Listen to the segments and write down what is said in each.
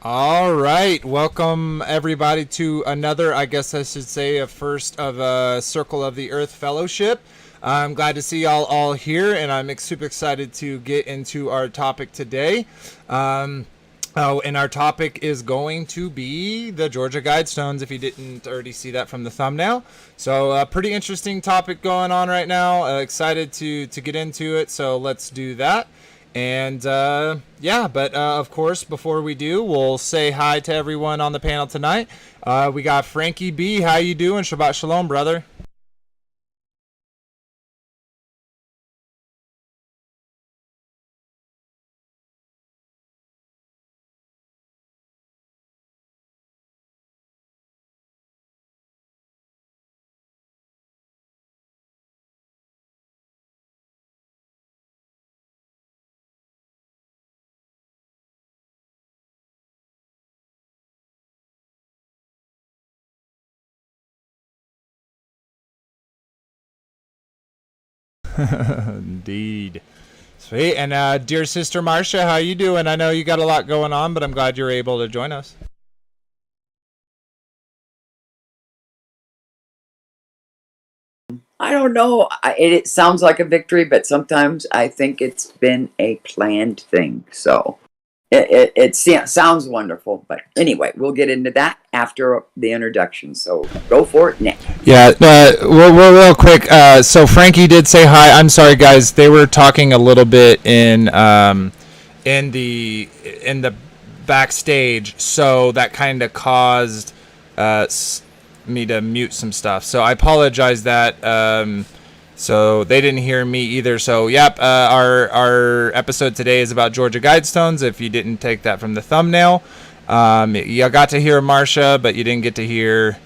All right, welcome everybody to another, I guess I should say, a first of a Circle of the Earth Fellowship. I'm glad to see y'all all here, and I'm super excited to get into our topic today. And our topic is going to be the Georgia Guidestones, if you didn't already see that from the thumbnail. So a pretty interesting topic going on right now. Excited to get into it, so let's do that. And of course, before we do, we'll say hi to everyone on the panel tonight. We got Frankie B. How you doing? Shabbat shalom, brother. Indeed. Sweet. And dear sister Marcia, how you doing? I know you got a lot going on, but I'm glad you're able to join us. I don't know. It sounds like a victory, but sometimes I think it's been a planned thing. So it sounds wonderful. But anyway, we'll get into that after the introduction. So go for it, Nick. Yeah, real quick. So Frankie did say hi. I'm sorry, guys. They were talking a little bit in the backstage, so that kind of caused me to mute some stuff. So I apologize that. So they didn't hear me either. So yep, our episode today is about Georgia Guidestones. If you didn't take that from the thumbnail, you got to hear Marcia, but you didn't get to hear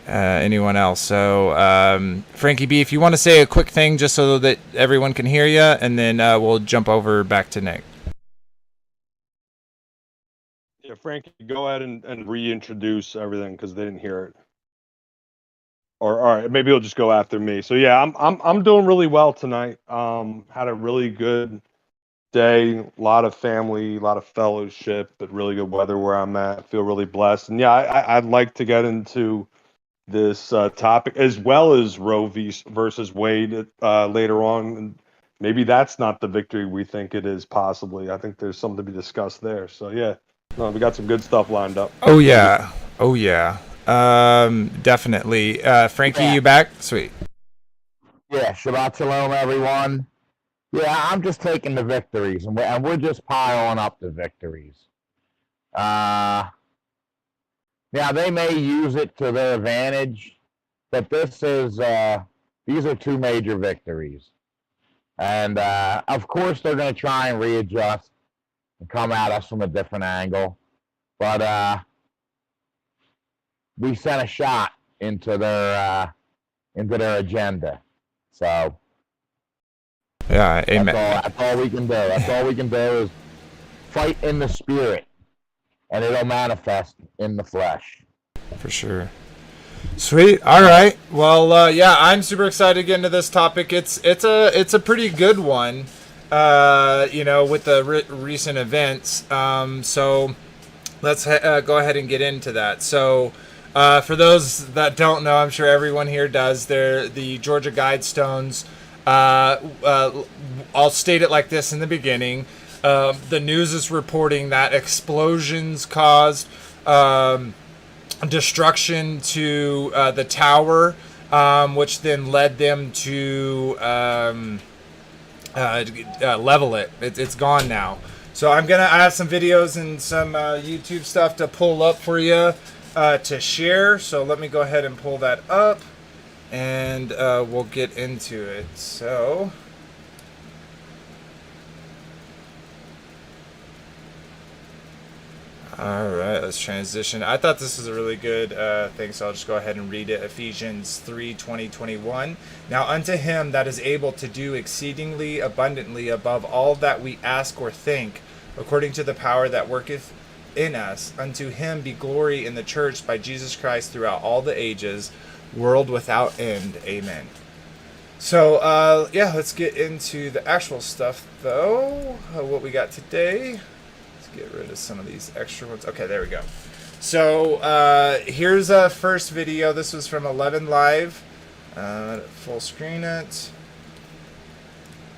anyone else. So Frankie B, if you want to say a quick thing just so that everyone can hear you, and then we'll jump over back to Nick. Yeah, Frankie, go ahead and reintroduce everything because they didn't hear it. Or all right, maybe he'll just go after me. So yeah, I'm doing really well tonight. Had a really good day, a lot of family, a lot of fellowship, but really good weather where I'm at. Feel really blessed. And yeah, I'd like to get into this topic as well as Roe versus Wade later on. And maybe that's not the victory we think it is. Possibly, I think there's something to be discussed there. So yeah, no, we got some good stuff lined up. Oh yeah, oh yeah. Definitely. Frankie, Yeah. you back? Sweet. Yeah, Shabbat Shalom, everyone. Yeah, I'm just taking the victories, and we're just piling up the victories. Yeah, they may use it to their advantage, but these are two major victories. And of course, they're going to try and readjust and come at us from a different angle. But we sent a shot into their agenda. So Yeah, amen. that's all we can do. That's all we can do is fight in the spirit, and it'll manifest in the flesh. For sure. Sweet. All right. Well, yeah, I'm super excited to get into this topic. It's a pretty good one. With the recent events. So let's go ahead and get into that. So. For those that don't know, I'm sure everyone here does. They're the Georgia Guidestones. I'll state it like this in the beginning. The news is reporting that explosions caused destruction to the tower, which then led them to level it. It's gone now. So I have some videos and some YouTube stuff to pull up for you. To share, so let me go ahead and pull that up, and we'll get into it. So, all right, let's transition. I thought this was a really good thing, so I'll just go ahead and read it. Ephesians 3:20-21. Now unto him that is able to do exceedingly abundantly above all that we ask or think, according to the power that worketh in us, unto him be glory in the church by Jesus Christ throughout all the ages, world without end. Amen. So let's get into the actual stuff though. What we got today. Let's get rid of some of these extra ones. Okay, there we go. So here's a first video. This was from 11 Live. Full screen it.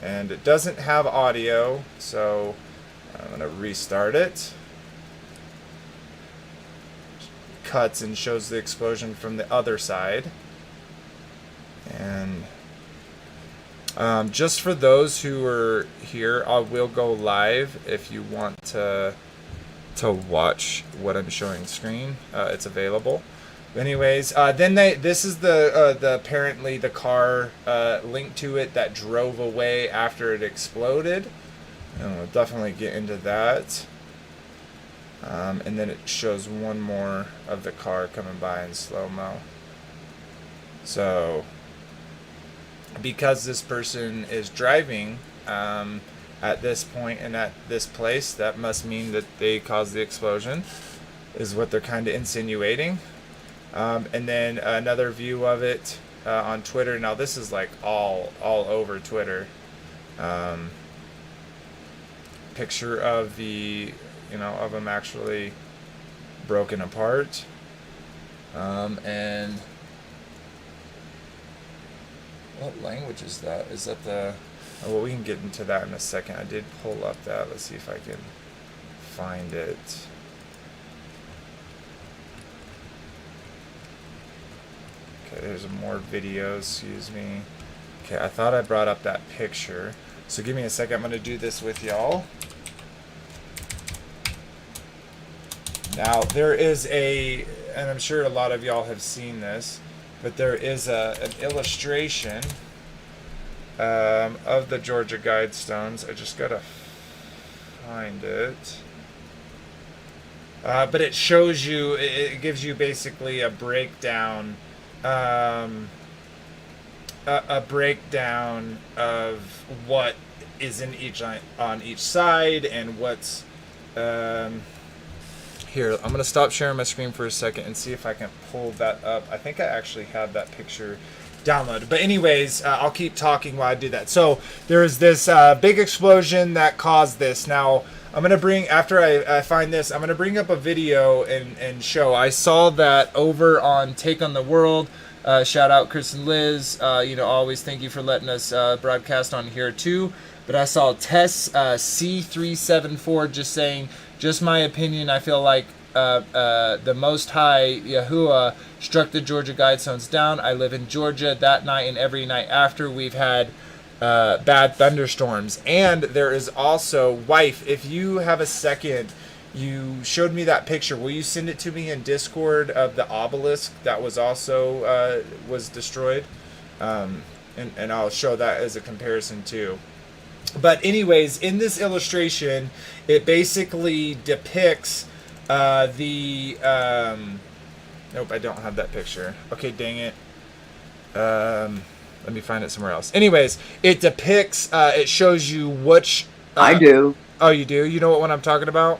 And it doesn't have audio, so I'm going to restart it. Cuts and shows the explosion from the other side. And just for those who are here, I will go live if you want to watch what I'm showing screen. It's available. Anyways, then this is the apparently the car linked to it that drove away after it exploded. And we'll definitely get into that. And then it shows one more of the car coming by in slow-mo. So, because this person is driving at this point and at this place, that must mean that they caused the explosion, is what they're kind of insinuating. And then another view of it on Twitter. Now this is like all over Twitter. Picture of the, of them actually broken apart. And what language is that? Is that the... Oh, well, we can get into that in a second. I did pull up that. Let's see if I can find it. Okay, there's more videos. Excuse me. Okay, I thought I brought up that picture. So give me a second. I'm going to do this with y'all. Now, there is and I'm sure a lot of y'all have seen this, but there is an illustration of the Georgia Guidestones. I just got to find it. But it shows you, it gives you basically a breakdown, a breakdown of what is in on each side and what's here. I'm gonna stop sharing my screen for a second and see if I can pull that up. I think I actually have that picture downloaded, but anyways, I'll keep talking while I do that. So there's this big explosion that caused this. Now I'm gonna bring, after I find this, I'm gonna bring up a video and show. I saw that over on Take on the World. Shout out Chris and Liz. Always thank you for letting us broadcast on here too. But I saw Tess C374 just saying, just my opinion, I feel like the Most High Yahuwah struck the Georgia Guidestones down. I live in Georgia. That night and every night after, we've had bad thunderstorms. And there is also, wife, if you have a second, you showed me that picture. Will you send it to me in Discord of the obelisk that was also was destroyed? And I'll show that as a comparison too. But anyways, in this illustration, it basically depicts the... nope, I don't have that picture. Okay, dang it. Let me find it somewhere else. Anyways, it depicts, it shows you which... I do. Oh, you do? You know what one I'm talking about?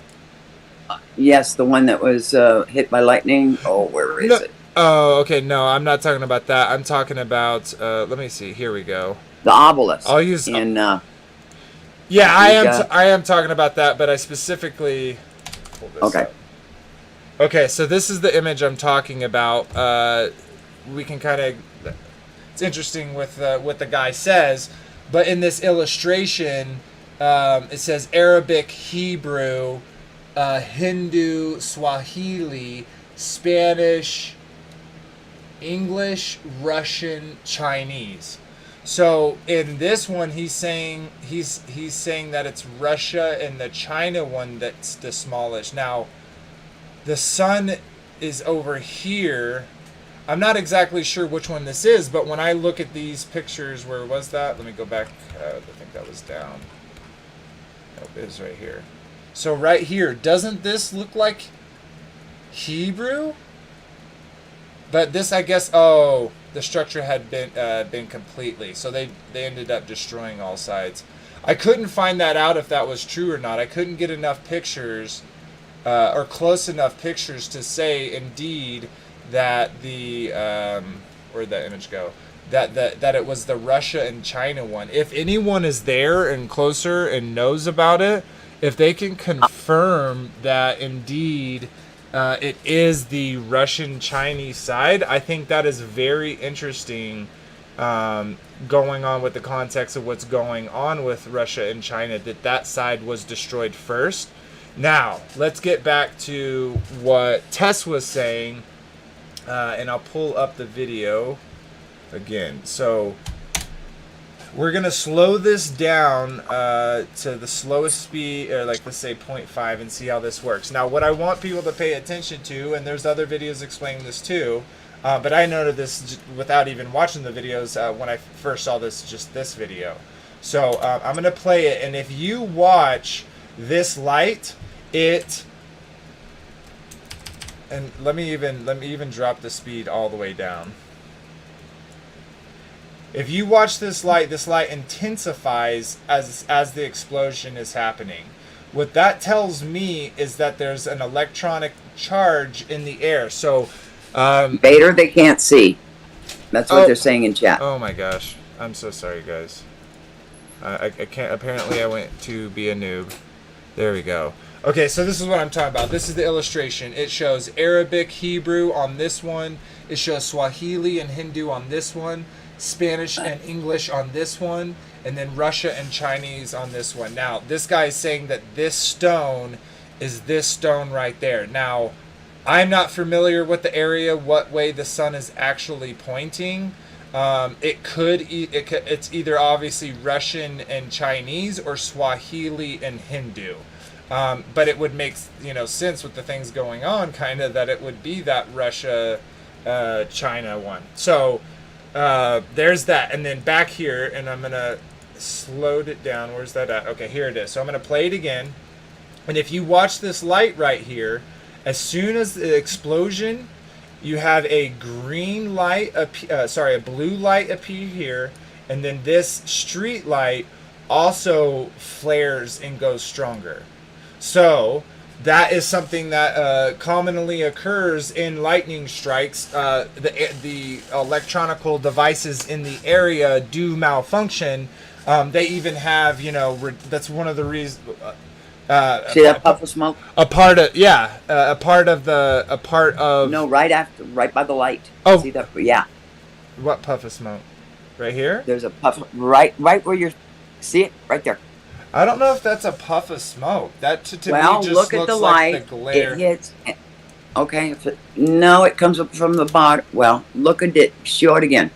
Yes, the one that was hit by lightning. Oh, where is it? Oh, okay. No, I'm not talking about that. I'm talking about... let me see. Here we go. The obelisk. I'll use... Yeah, I am talking about that, but I specifically... Pull this okay. up. Okay, so this is the image I'm talking about. We can kind of... It's interesting with what the guy says, but in this illustration, it says Arabic, Hebrew, Hindu, Swahili, Spanish, English, Russian, Chinese. So in this one, he's saying that it's Russia and the China one that's the smallest. Now, the sun is over here. I'm not exactly sure which one this is, but when I look at these pictures, where was that? Let me go back. I think that was down. Nope, it is right here. So right here, doesn't this look like Hebrew? But this, I guess, oh, the structure had been completely. So they ended up destroying all sides. I couldn't find that out if that was true or not. I couldn't get enough pictures or close enough pictures to say indeed that the where'd that image go? That it was the Russia and China one. If anyone is there and closer and knows about it, if they can confirm that indeed it is the Russian-Chinese side, I think that is very interesting, going on with the context of what's going on with Russia and China, that side was destroyed first. Now, let's get back to what Tess was saying, and I'll pull up the video again. So we're going to slow this down to the slowest speed, or like let's say 0.5, and see how this works. Now, what I want people to pay attention to, and there's other videos explaining this too, but I noted this without even watching the videos when I first saw this video. So I'm going to play it, and if you watch this light, and let me even drop the speed all the way down. If you watch this light intensifies as the explosion is happening. What that tells me is that there's an electronic charge in the air. So, Vader, they can't see. That's what they're saying in chat. Oh my gosh, I'm so sorry, guys. I can't. Apparently, I went to be a noob. There we go. Okay, so this is what I'm talking about. This is the illustration. It shows Arabic, Hebrew on this one. It shows Swahili and Hindu on this one. Spanish and English on this one. And then Russia and Chinese on this one. Now, this guy is saying that this stone is this stone right there. Now, I'm not familiar with the area, what way the sun is actually pointing. It's either obviously Russian and Chinese or Swahili and Hindu. But it would make sense with the things going on, kind of, that it would be that Russia, China one. So there's that, and then back here, and I'm gonna slow it down. Where's that at? Okay, here it is. So I'm gonna play it again, and if you watch this light right here, as soon as the explosion, you have a green light, a blue light appear here, and then this street light also flares and goes stronger. So that is something that commonly occurs in lightning strikes. The electronical devices in the area do malfunction. They even have, that's one of the reasons. See that puff of smoke? A part of No, right by the light. Oh. See that? Yeah. What puff of smoke? Right here? There's a puff right where you're. See it right there. I don't know if that's a puff of smoke. That to me just look at looks the like light. the glare. It hits. Okay. No, it comes up from the bottom. Well, look at it. Show it again.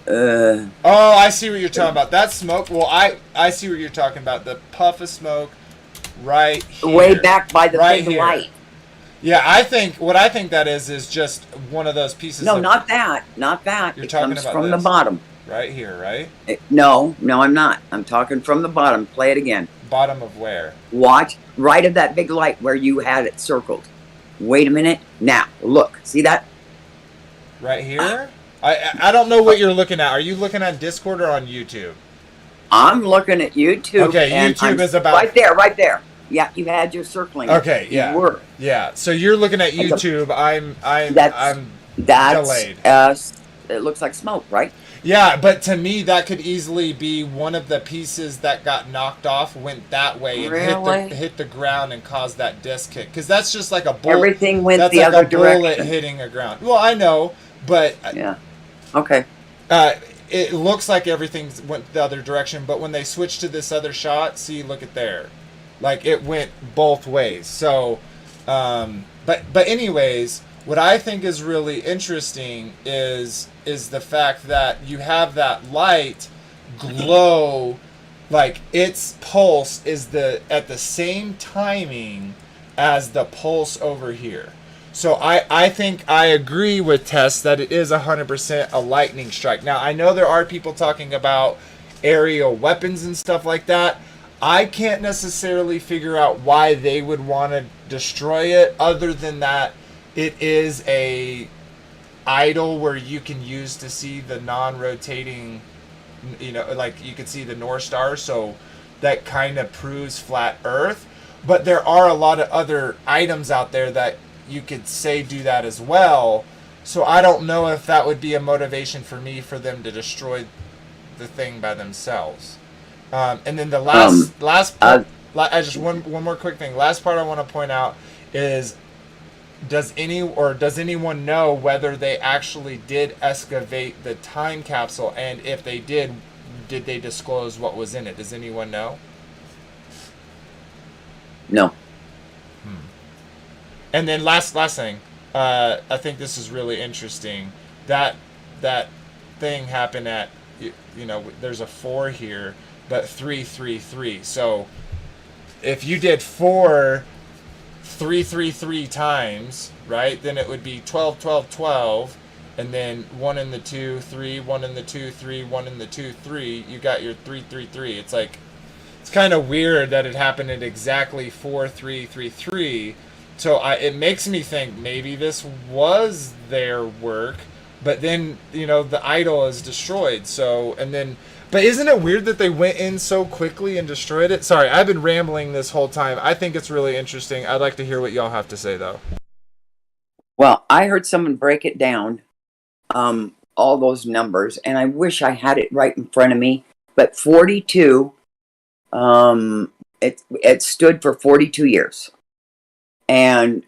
Oh, I see what you're talking about. That smoke. Well, I see what you're talking about. The puff of smoke, right here. Way back by the right big here. light. Yeah, what I think that is just one of those pieces. No, of, not that. Not that. You're it talking comes about from this. the bottom. Right here, right? No, I'm not. I'm talking from the bottom. Play it again. Bottom of where? Watch right of that big light where you had it circled. Wait a minute. Now, look. See that? Right here? I don't know what you're looking at. Are you looking at Discord or on YouTube? I'm looking at YouTube. Okay, and YouTube is about... Right there. Yeah, you had your circling. Okay, yeah. You were. Yeah, so you're looking at YouTube. I'm That's delayed. It looks like smoke, right? Yeah, but to me, that could easily be one of the pieces that got knocked off, went that way, and hit the ground and caused that disc hit. Because that's just like a bullet. Everything went that's the like other a bullet direction. hitting a ground. Well, I know, but yeah, okay. It looks like everything went the other direction. But when they switched to this other shot, see, look at there, like it went both ways. So, but anyways. What I think is really interesting is the fact that you have that light glow, like its pulse is at the same timing as the pulse over here. So I think I agree with Tess that it is 100% a lightning strike. Now, I know there are people talking about aerial weapons and stuff like that. I can't necessarily figure out why they would want to destroy it, other than that it is a idol where you can use to see the non-rotating, like you can see the North Star, so that kind of proves flat Earth. But there are a lot of other items out there that you could say do that as well. So I don't know if that would be a motivation for them to destroy the thing by themselves. And then the Um, last uh, part, I just one more quick thing. Last part I want to point out is, does anyone know whether they actually did excavate the time capsule, and if they did they disclose what was in it? Does anyone know? no. And then last thing, I think this is really interesting. That thing happened at, there's a 4 here, but 333. So if you did 333 times, right, then it would be 12, 12, 12, and then 1 in the 2, 3, 1 in the 2, 3, 1 in the 2, 3. You got your 333. It's like, it's kind of weird that it happened at exactly 4333. So it makes me think maybe this was their work, but then the idol is destroyed. So but isn't it weird that they went in so quickly and destroyed it? Sorry, I've been rambling this whole time. I think it's really interesting. I'd like to hear what y'all have to say though. Well, I heard someone break it down, all those numbers, and I wish I had it right in front of me. But 42, it stood for 42 years, and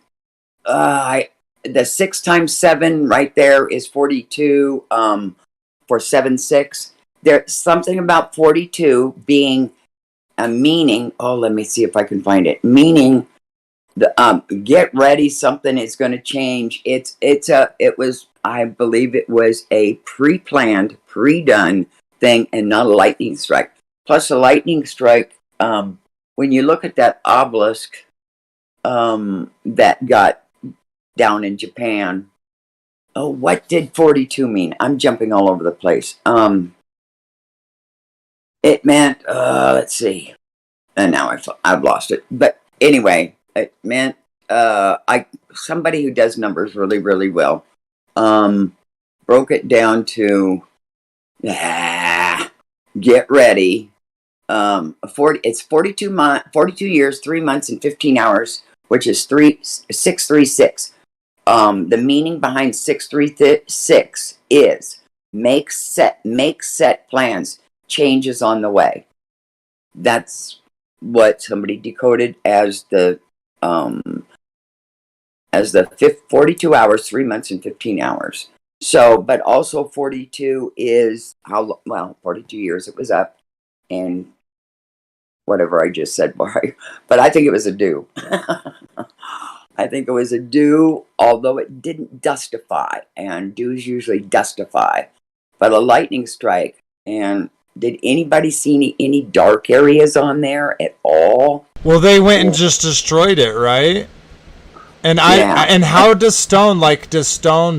the 6 times 7 right there is 42. For 7 6, there's something about 42 being a meaning. Oh, let me see if I can find it. Meaning, the get ready, something is going to change. I believe it was a pre-planned, pre-done thing, and not a lightning strike. Plus, a lightning strike. When you look at that obelisk that got down in Japan. Oh, what did 42 mean? I'm jumping all over the place. It meant, let's see. And now I've lost it. But anyway, it meant somebody who does numbers really, really well broke it down to get ready. It's 42 years, 3 months, and 15 hours, which is 636. The meaning behind 636 is make set plans, changes on the way. That's what somebody decoded as the 42 hours, 3 months, and 15 hours. So, but also 42 is 42 years it was up, and whatever I just said, but I think it was a do. I think it was a do, although it didn't dustify, and do's usually dustify, but a lightning strike. And did anybody see any dark areas on there at all? Well, they went and just destroyed it, right? And and how does stone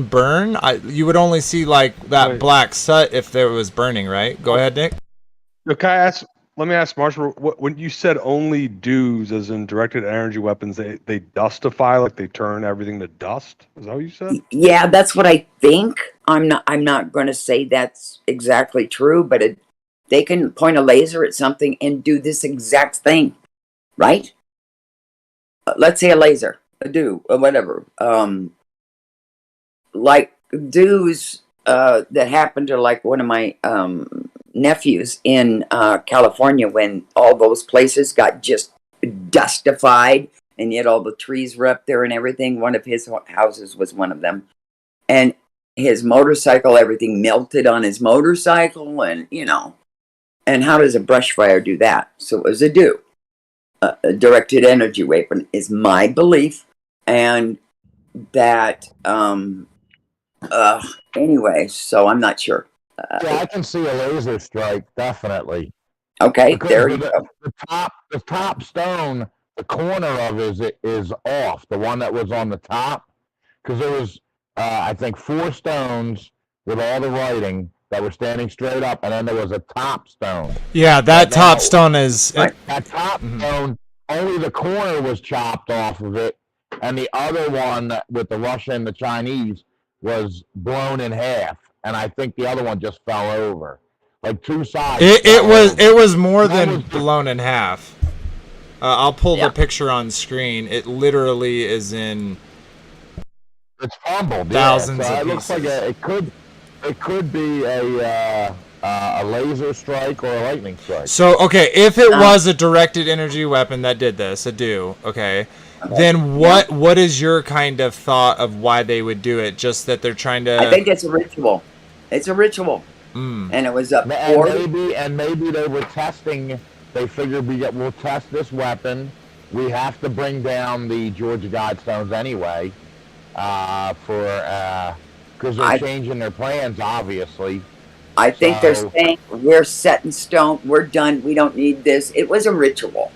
burn? You would only see like that black soot if there was burning, right? Go ahead, Nick. Okay, let me ask Marshall. When you said only do's, as in directed energy weapons, they dustify, like they turn everything to dust. Is that what you said? Yeah, that's what I think. I'm not going to say that's exactly true, but they can point a laser at something and do this exact thing, right? Let's say a laser, a do, or whatever. Like do's that happened to like one of my nephews in California when all those places got just dustified, and yet all the trees were up there and everything. One of his houses was one of them, and his motorcycle, everything melted on his motorcycle, and and how does a brush fire do that? So it was a do. A directed energy weapon is my belief, and that anyway, so I'm not sure. Yeah, I can see a laser strike, definitely. Okay, Because there you go. The top stone, the corner of it is off. The one that was on the top, because there was, I think, 4 stones with all the writing that were standing straight up, and then there was a top stone. Yeah, that top stone is Right. That top stone, only the corner was chopped off of it, and the other one with the Russian and the Chinese was blown in half, and I think the other one just fell over, like 2 sides. It was more than blown in half. I'll pull the picture on screen. It literally is in. It's fumbled. Thousands so of it looks like pieces. it could be a a laser strike or a lightning strike. So, okay, if it was a directed energy weapon that did this, okay, then what is your kind of thought of why they would do it? Just that they're trying to... I think it's a ritual. It's a ritual. And it was a and maybe they were testing. They figured we'll test this weapon. We have to bring down the Georgia Guidestones anyway, because they're changing their plans, obviously. I think they're saying we're set in stone. We're done. We don't need this. It was a ritual.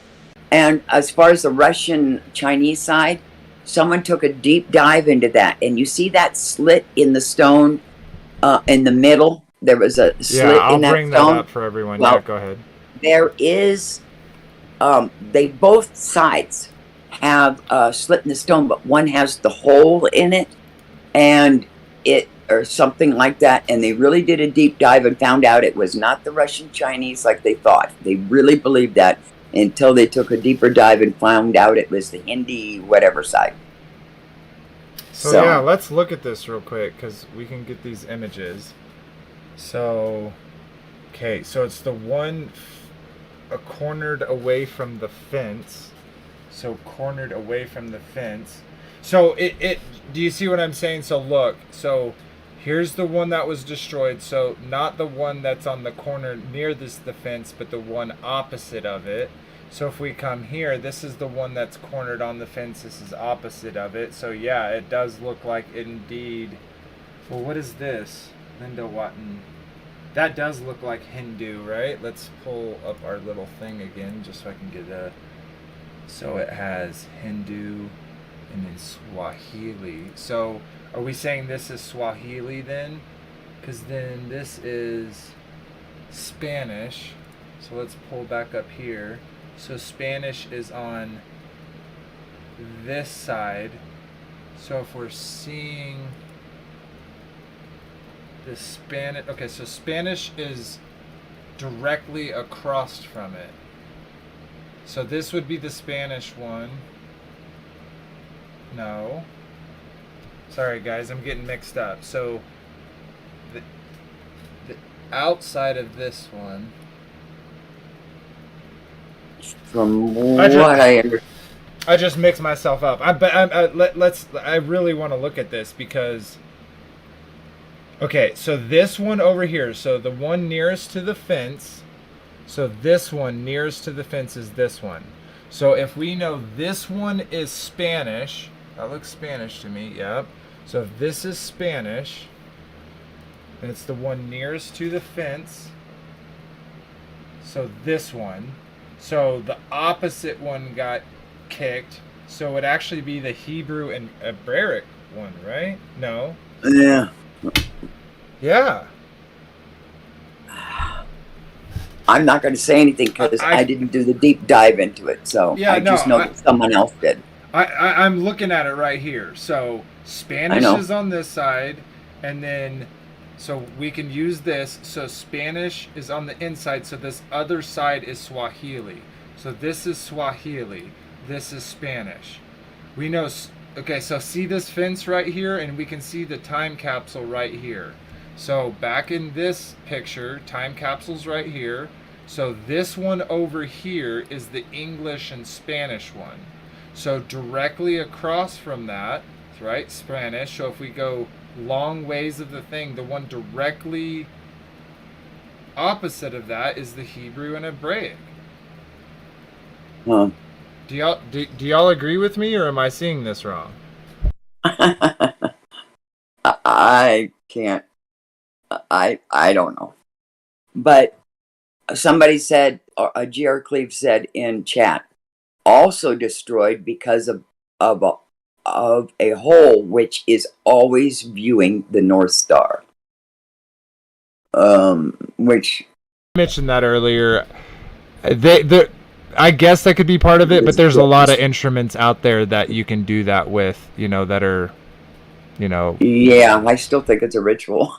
And as far as the Russian Chinese side, someone took a deep dive into that, and you see that slit in the stone in the middle. There was a slit I'll in that bring stone. that up for everyone. Well, yeah, go ahead. There is, they both sides have a slit in the stone, but one has the hole in it, and it, or something like that. And they really did a deep dive and found out it was not the Russian Chinese like they thought. They really believed that until they took a deeper dive and found out it was the Hindi whatever side. So yeah, let's look at this real quick because we can get these images. So, okay, so it's the one cornered away from the fence. So cornered away from the fence. So it do you see what I'm saying? So look, so here's the one that was destroyed. So not the one that's on the corner near the fence, but the one opposite of it. So if we come here, this is the one that's cornered on the fence. This is opposite of it. So yeah, it does look like indeed. Well, what is this? Linda Watton. That does look like Hindu, right? Let's pull up our little thing again just so I can get a... So it has Hindu and then Swahili. So are we saying this is Swahili then? Because then this is Spanish. So let's pull back up here. So Spanish is on this side. So if we're seeing the Spanish, okay, so Spanish is directly across from it. So this would be the Spanish one. No. Sorry guys, I'm getting mixed up. So the outside of this one. From what I understand. I just mixed myself up. I really want to look at this because... Okay, so this one over here, so the one nearest to the fence, so this one nearest to the fence is this one. So if we know this one is Spanish, that looks Spanish to me, yep. So if this is Spanish, and it's the one nearest to the fence, so this one, so the opposite one got kicked, so it would actually be the Hebrew and Hebraic one, right? No? Yeah. Yeah. I'm not going to say anything because I didn't do the deep dive into it, so yeah, I just know that someone else did. I'm looking at it right here. So Spanish is on this side, and then so we can use this. So Spanish is on the inside, so this other side is Swahili. So this is Swahili. This is Spanish. We know. Okay, so see this fence right here, and we can see the time capsule right here. So back in this picture, time capsule's right here. So this one over here is the English and Spanish one. So directly across from that, right, Spanish. So if we go long ways of the thing, the one directly opposite of that is the Hebrew and Hebraic. Huh. Do y'all agree with me, or am I seeing this wrong? I can't. I don't know. But somebody said, G.R. Cleve said in chat, also destroyed because of a hole which is always viewing the North Star. Which I mentioned that earlier. I guess that could be part of it, but there's a lot of instruments out there that you can do that with, that are, Yeah, I still think it's a ritual.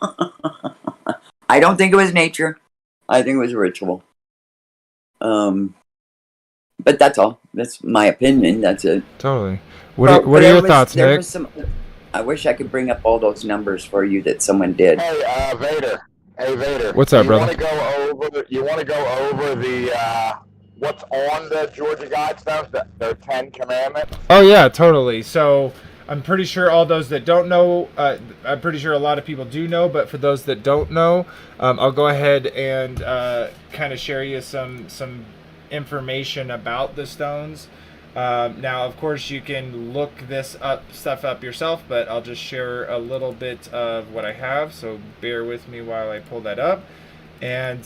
I don't think it was nature. I think it was a ritual. But that's all. That's my opinion. That's it. Totally. What are your thoughts, Nick? I wish I could bring up all those numbers for you that someone did. Hey, Vader. Hey Vader, What's up, brother? You want to go over the what's on the Georgia Guidestones? Their 10 Commandments. Oh yeah, totally. So I'm pretty sure all those that don't know, I'm pretty sure a lot of people do know, but for those that don't know, I'll go ahead and kind of share you some information about the stones. Now, of course, you can look this stuff up yourself, but I'll just share a little bit of what I have. So bear with me while I pull that up, and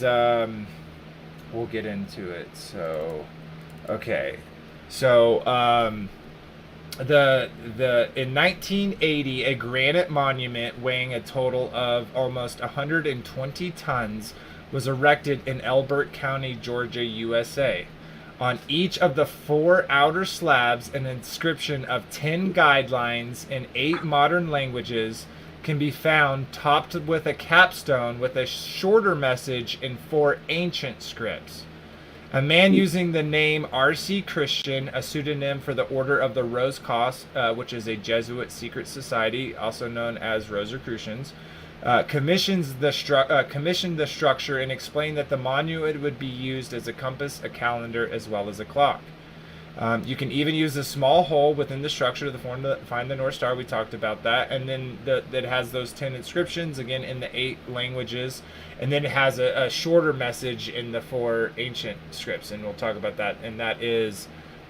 we'll get into it. So, okay, so in 1980, a granite monument weighing a total of almost 120 tons was erected in Elbert County, Georgia, USA. On each of the 4 outer slabs, an inscription of 10 guidelines in 8 modern languages can be found, topped with a capstone with a shorter message in 4 ancient scripts. A man using the name R.C. Christian, a pseudonym for the Order of the Rosecross, which is a Jesuit secret society, also known as Rosicrucians, commissioned the structure and explained that the monument would be used as a compass, a calendar, as well as a clock. You can even use a small hole within the structure to find the North Star. We talked about that. And then it has those 10 inscriptions, again, in the 8 languages. And then it has a shorter message in the 4 ancient scripts. And we'll talk about that. And that is,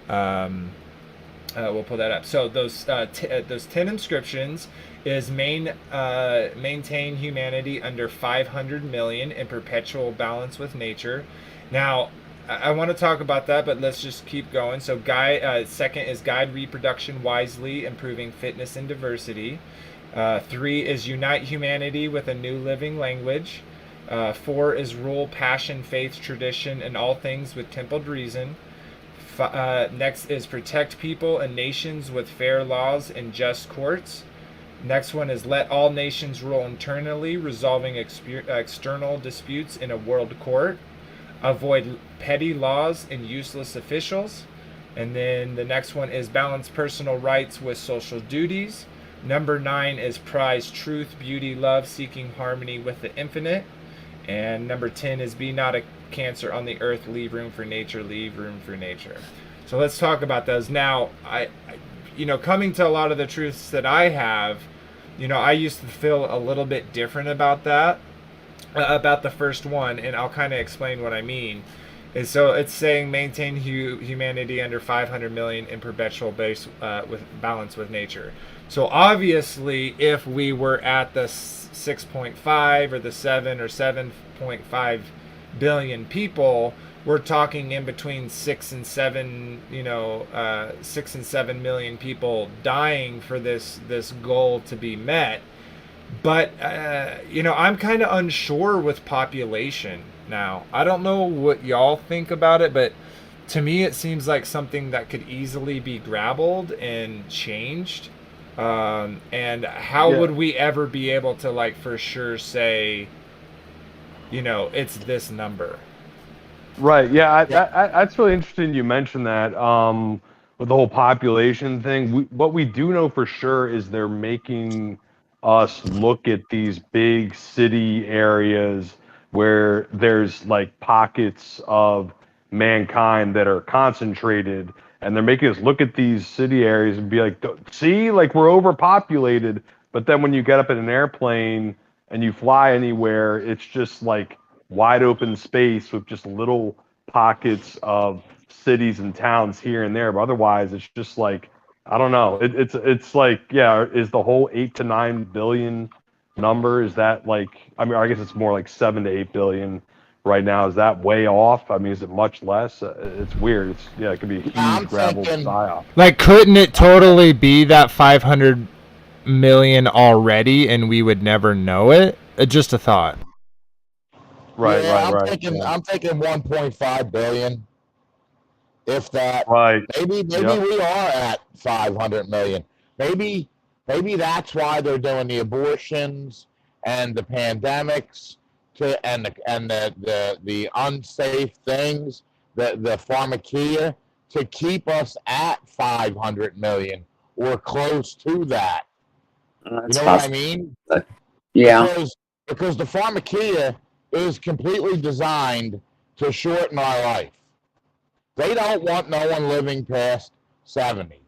we'll pull that up. So those 10 inscriptions is maintain humanity under 500 million in perpetual balance with nature. Now, I want to talk about that, but let's just keep going. So, second is guide reproduction wisely, improving fitness and diversity. 3 is unite humanity with a new living language. 4 is rule passion, faith, tradition, and all things with tempered reason. Next is protect people and nations with fair laws and just courts. Next one is let all nations rule internally, resolving external disputes in a world court. Avoid petty laws and useless officials. And then the next one is balance personal rights with social duties. Number 9 is prize truth, beauty, love, seeking harmony with the infinite. And number 10 is be not a cancer on the earth, leave room for nature, leave room for nature. So let's talk about those. Now, I coming to a lot of the truths that I have, I used to feel a little bit different about that. About the first one, and I'll kind of explain what I mean. And so it's saying maintain humanity under 500 million in perpetual with balance with nature. So obviously, if we were at the 6.5 or the 7 or 7.5 billion people, we're talking in between 6 and 7, 6 and 7 million people dying for this goal to be met. But, I'm kind of unsure with population now. I don't know what y'all think about it, but to me it seems like something that could easily be grappled and changed. And how would we ever be able to, for sure say, it's this number? Right. Yeah. That's really interesting you mentioned that with the whole population thing. What we do know for sure is they're making us look at these big city areas where there's pockets of mankind that are concentrated, and they're making us look at these city areas and be like, see, we're overpopulated. But then when you get up in an airplane and you fly anywhere, it's just wide open space with just little pockets of cities and towns here and there. But otherwise, it's just I don't know. It's is the whole 8 to 9 billion number, is that I guess it's more 7 to 8 billion right now. Is that way off? I mean, is it much less? It's weird. It could be a huge gravel psyop. Couldn't it totally be that 500 million already and we would never know it? Just a thought. Right. I'm thinking 1.5 billion. If that, right. Maybe we are at 500 million. Maybe that's why they're doing the abortions and the pandemics and the unsafe things, the pharmakeia, to keep us at 500 million or close to that. That's what I mean? Yeah. because the pharmakia is completely designed to shorten our life. They don't want no one living past 70,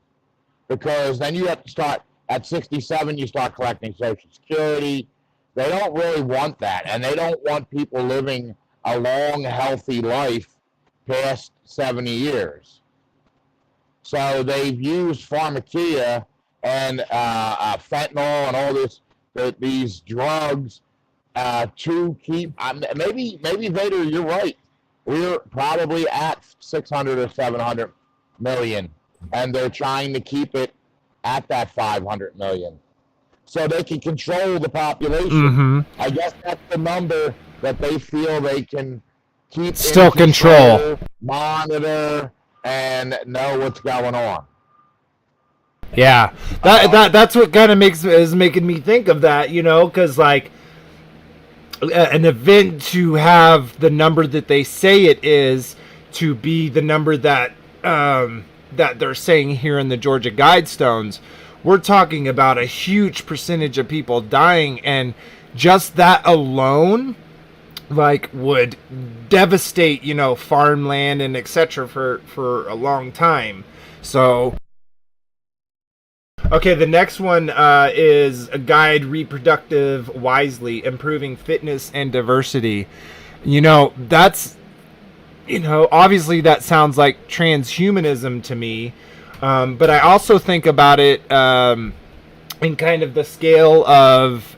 because then you have to start at 67, you start collecting Social Security. They don't really want that, and they don't want people living a long, healthy life past 70 years. So they've used pharmakia and fentanyl and all these drugs to keep. Maybe Vader, you're right. We're probably at 600 or 700 million, and they're trying to keep it at that 500 million, so they can control the population. Mm-hmm. I guess that's the number that they feel they can keep Still in control, monitor, and know what's going on. Yeah, that's what kind of is making me think of that, you know, because like an event to have the number that they say it is to be the number that that they're saying here in the Georgia Guidestones, we're talking about a huge percentage of people dying, and just that alone, like, would devastate, you know, farmland and etc. for a long time. So, okay, the next one is a guide reproductive wisely, improving fitness and diversity. You know, that's, you know, obviously that sounds like transhumanism to me, but I also think about it in kind of the scale of,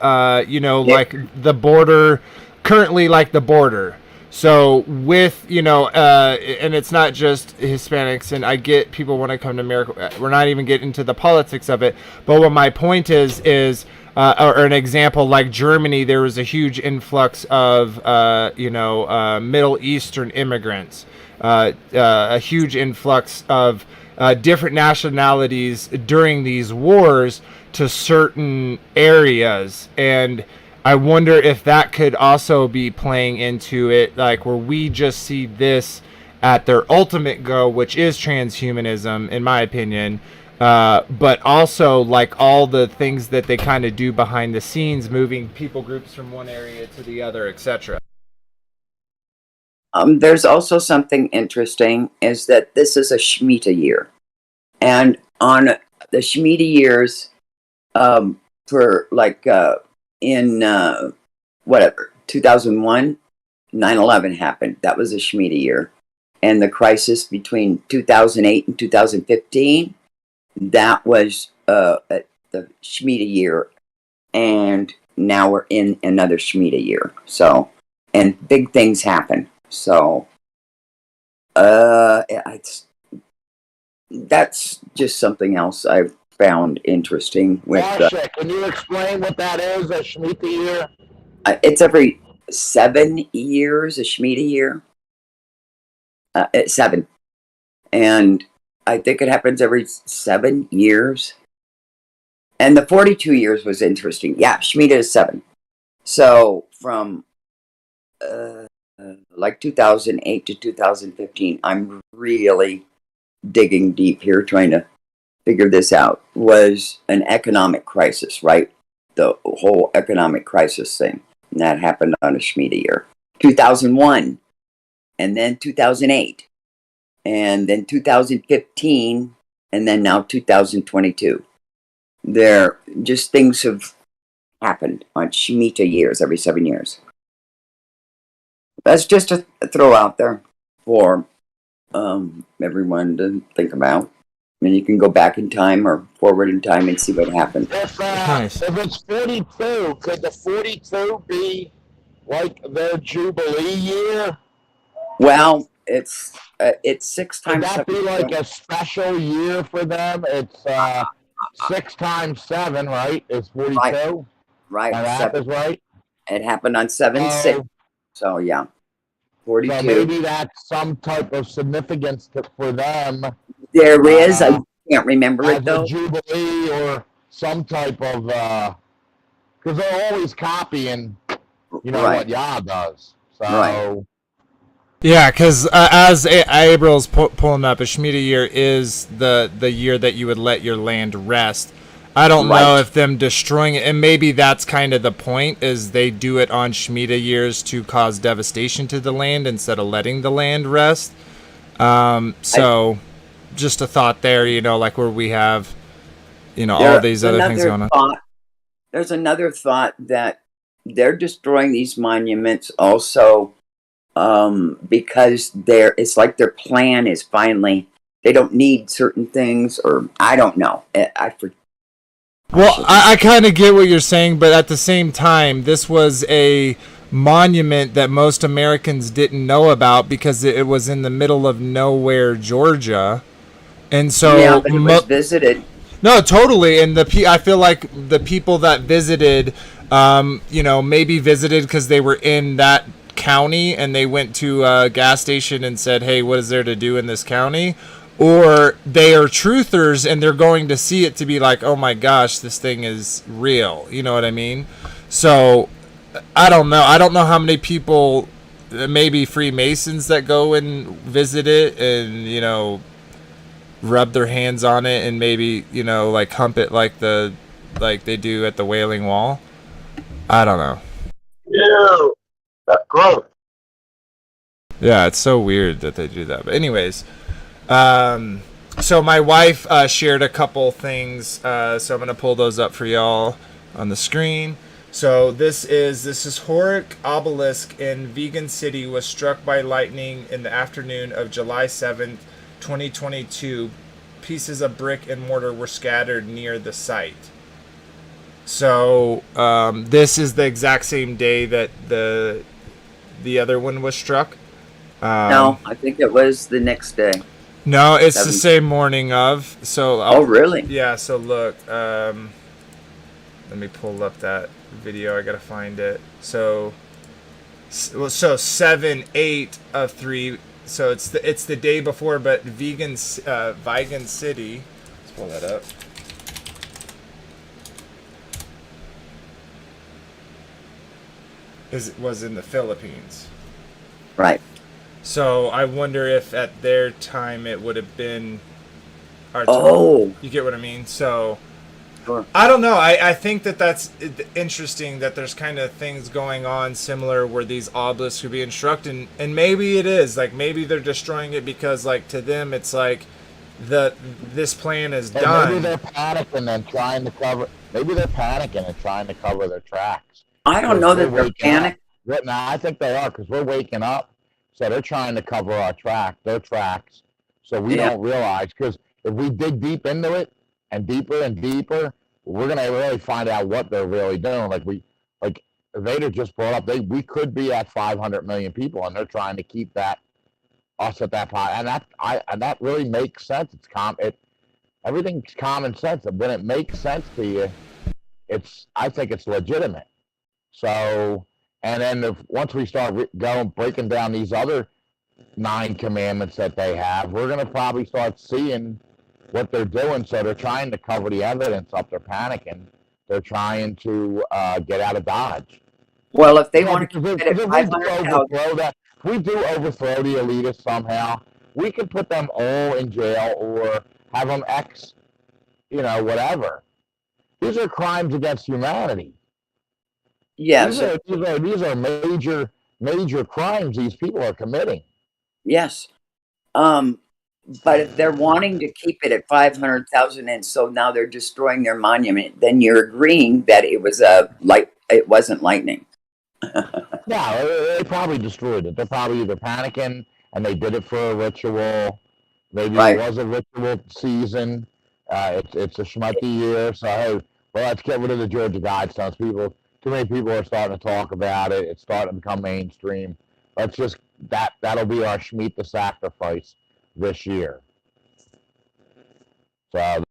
you know, like the border, currently like the border. So with, you know, and it's not just Hispanics, and I get people want to come to America. We're not even getting into the politics of it. But what my point is or an example like Germany, there was a huge influx of, you know, Middle Eastern immigrants, a huge influx of different nationalities during these wars to certain areas. And I wonder if that could also be playing into it, like where we just see this at their ultimate goal, which is transhumanism, in my opinion, but also like all the things that they kind of do behind the scenes, moving people groups from one area to the other, etc. There's also something interesting is that this is a Shemitah year, and on the Shemitah years, for like in whatever 2001, 9/11 happened. That was a Shemitah year, and the crisis between 2008 and 2015, that was the Shemitah year, and now we're in another Shemitah year. So, and big things happen. So, that's just something else I've found interesting with. Masha, can you explain what that is, a Shemitah year? It's every 7 years, a Shemitah year. It's 7, and I think it happens every 7 years. And the 42 years was interesting. Yeah, Shemitah is 7. So from like 2008 to 2015, I'm really digging deep here, trying to figure this out, was an economic crisis, right? The whole economic crisis thing. And that happened on a Shemitah year. 2001, and then 2008, and then 2015, and then now 2022. There, just things have happened on Shemitah years, every 7 years. That's just a throw out there for everyone to think about. I mean, you can go back in time or forward in time and see what happened. Nice. If it's 42, could the 42 be like their Jubilee year? Well, it's 6 Could times. that be like a special year for them? It's 6 times 7, right? Is 42. Right. My math 7. is right. It happened on 7/6. So yeah, 42. So maybe that's some type of significance for them. There is. I can't remember as it though. a Jubilee or some type of because they're always copying, you know, Right. what Yah does. So Right. Yeah, because as April's pulling up, a Shemitah year is the year that you would let your land rest I don't know Right. if them destroying it, and maybe that's kind of the point, is they do it on Shemitah years to cause devastation to the land instead of letting the land rest. So just a thought there, like where we have, all these other things going on. There's another thought that they're destroying these monuments also because it's like their plan is finally, they don't need certain things, or I don't know. Well, I kind of get what you're saying, but at the same time, this was a monument that most Americans didn't know about because it was in the middle of nowhere, Georgia. And so yeah, but it was visited. No, totally. And I feel like the people that visited, maybe visited because they were in that county and they went to a gas station and said, hey, what is there to do in this county? Or they are truthers and they're going to see it to be like, oh my gosh, this thing is real. You know what I mean? So I don't know. I don't know how many people, maybe Freemasons, that go and visit it and, rub their hands on it and maybe, like hump it like they do at the Wailing Wall. I don't know. Yeah, that's gross. Yeah, it's so weird that they do that. But anyways, so my wife shared a couple things, so I'm gonna pull those up for y'all on the screen. So this is historic obelisk in Vegan City was struck by lightning in the afternoon of July 7th, 2022. Pieces of brick and mortar were scattered near the site. So this is the exact same day that the other one was struck. No, I think it was the next day. No, it's the same morning of. So oh, really? Yeah. So look, let me pull up that video. I gotta find it. So 7/8 of 3. So it's the day before, but Vegan City. Let's pull that up. Was in the Philippines. Right. So I wonder if at their time it would have been our time. Oh. You get what I mean? So Sure. I don't know. I think that's interesting that there's kind of things going on similar where these obelisks could be instructed, and maybe it is. Like, maybe they're destroying it because, like, to them it's like this plan is done. Maybe they're panicking and trying to cover. Maybe they're panicking and trying to cover their tracks. I don't know that they're panicked. No, I think they are, because we're waking up, so they're trying to cover their tracks, so we don't realize. Because if we dig deep into it and deeper, we're gonna really find out what they're really doing. Like Vader just brought up, we could be at 500 million people, and they're trying to keep us at that point, and that really makes sense. Everything's common sense, and when it makes sense to you, I think it's legitimate. So, and then once we start breaking down these other 9 commandments that they have, we're going to probably start seeing what they're doing. So they're trying to cover the evidence up. They're panicking. They're trying to get out of Dodge. Well, if they want to keep it at 500,000, if we do overthrow the elitists somehow, we can put them all in jail or have them whatever. These are crimes against humanity. yes, These are major crimes these people are committing. yes. But if they're wanting to keep it at 500,000, and so now they're destroying their monument, then you're agreeing that it wasn't lightning. No, they probably destroyed it. They're probably either panicking and they did it for a ritual. Maybe it was a ritual season. It's a schmucky year, so hey, well, let's get rid of the Georgia Guidestones. Too many people are starting to talk about it. It's starting to become mainstream. Let's just that'll be our Shemitah sacrifice this year. So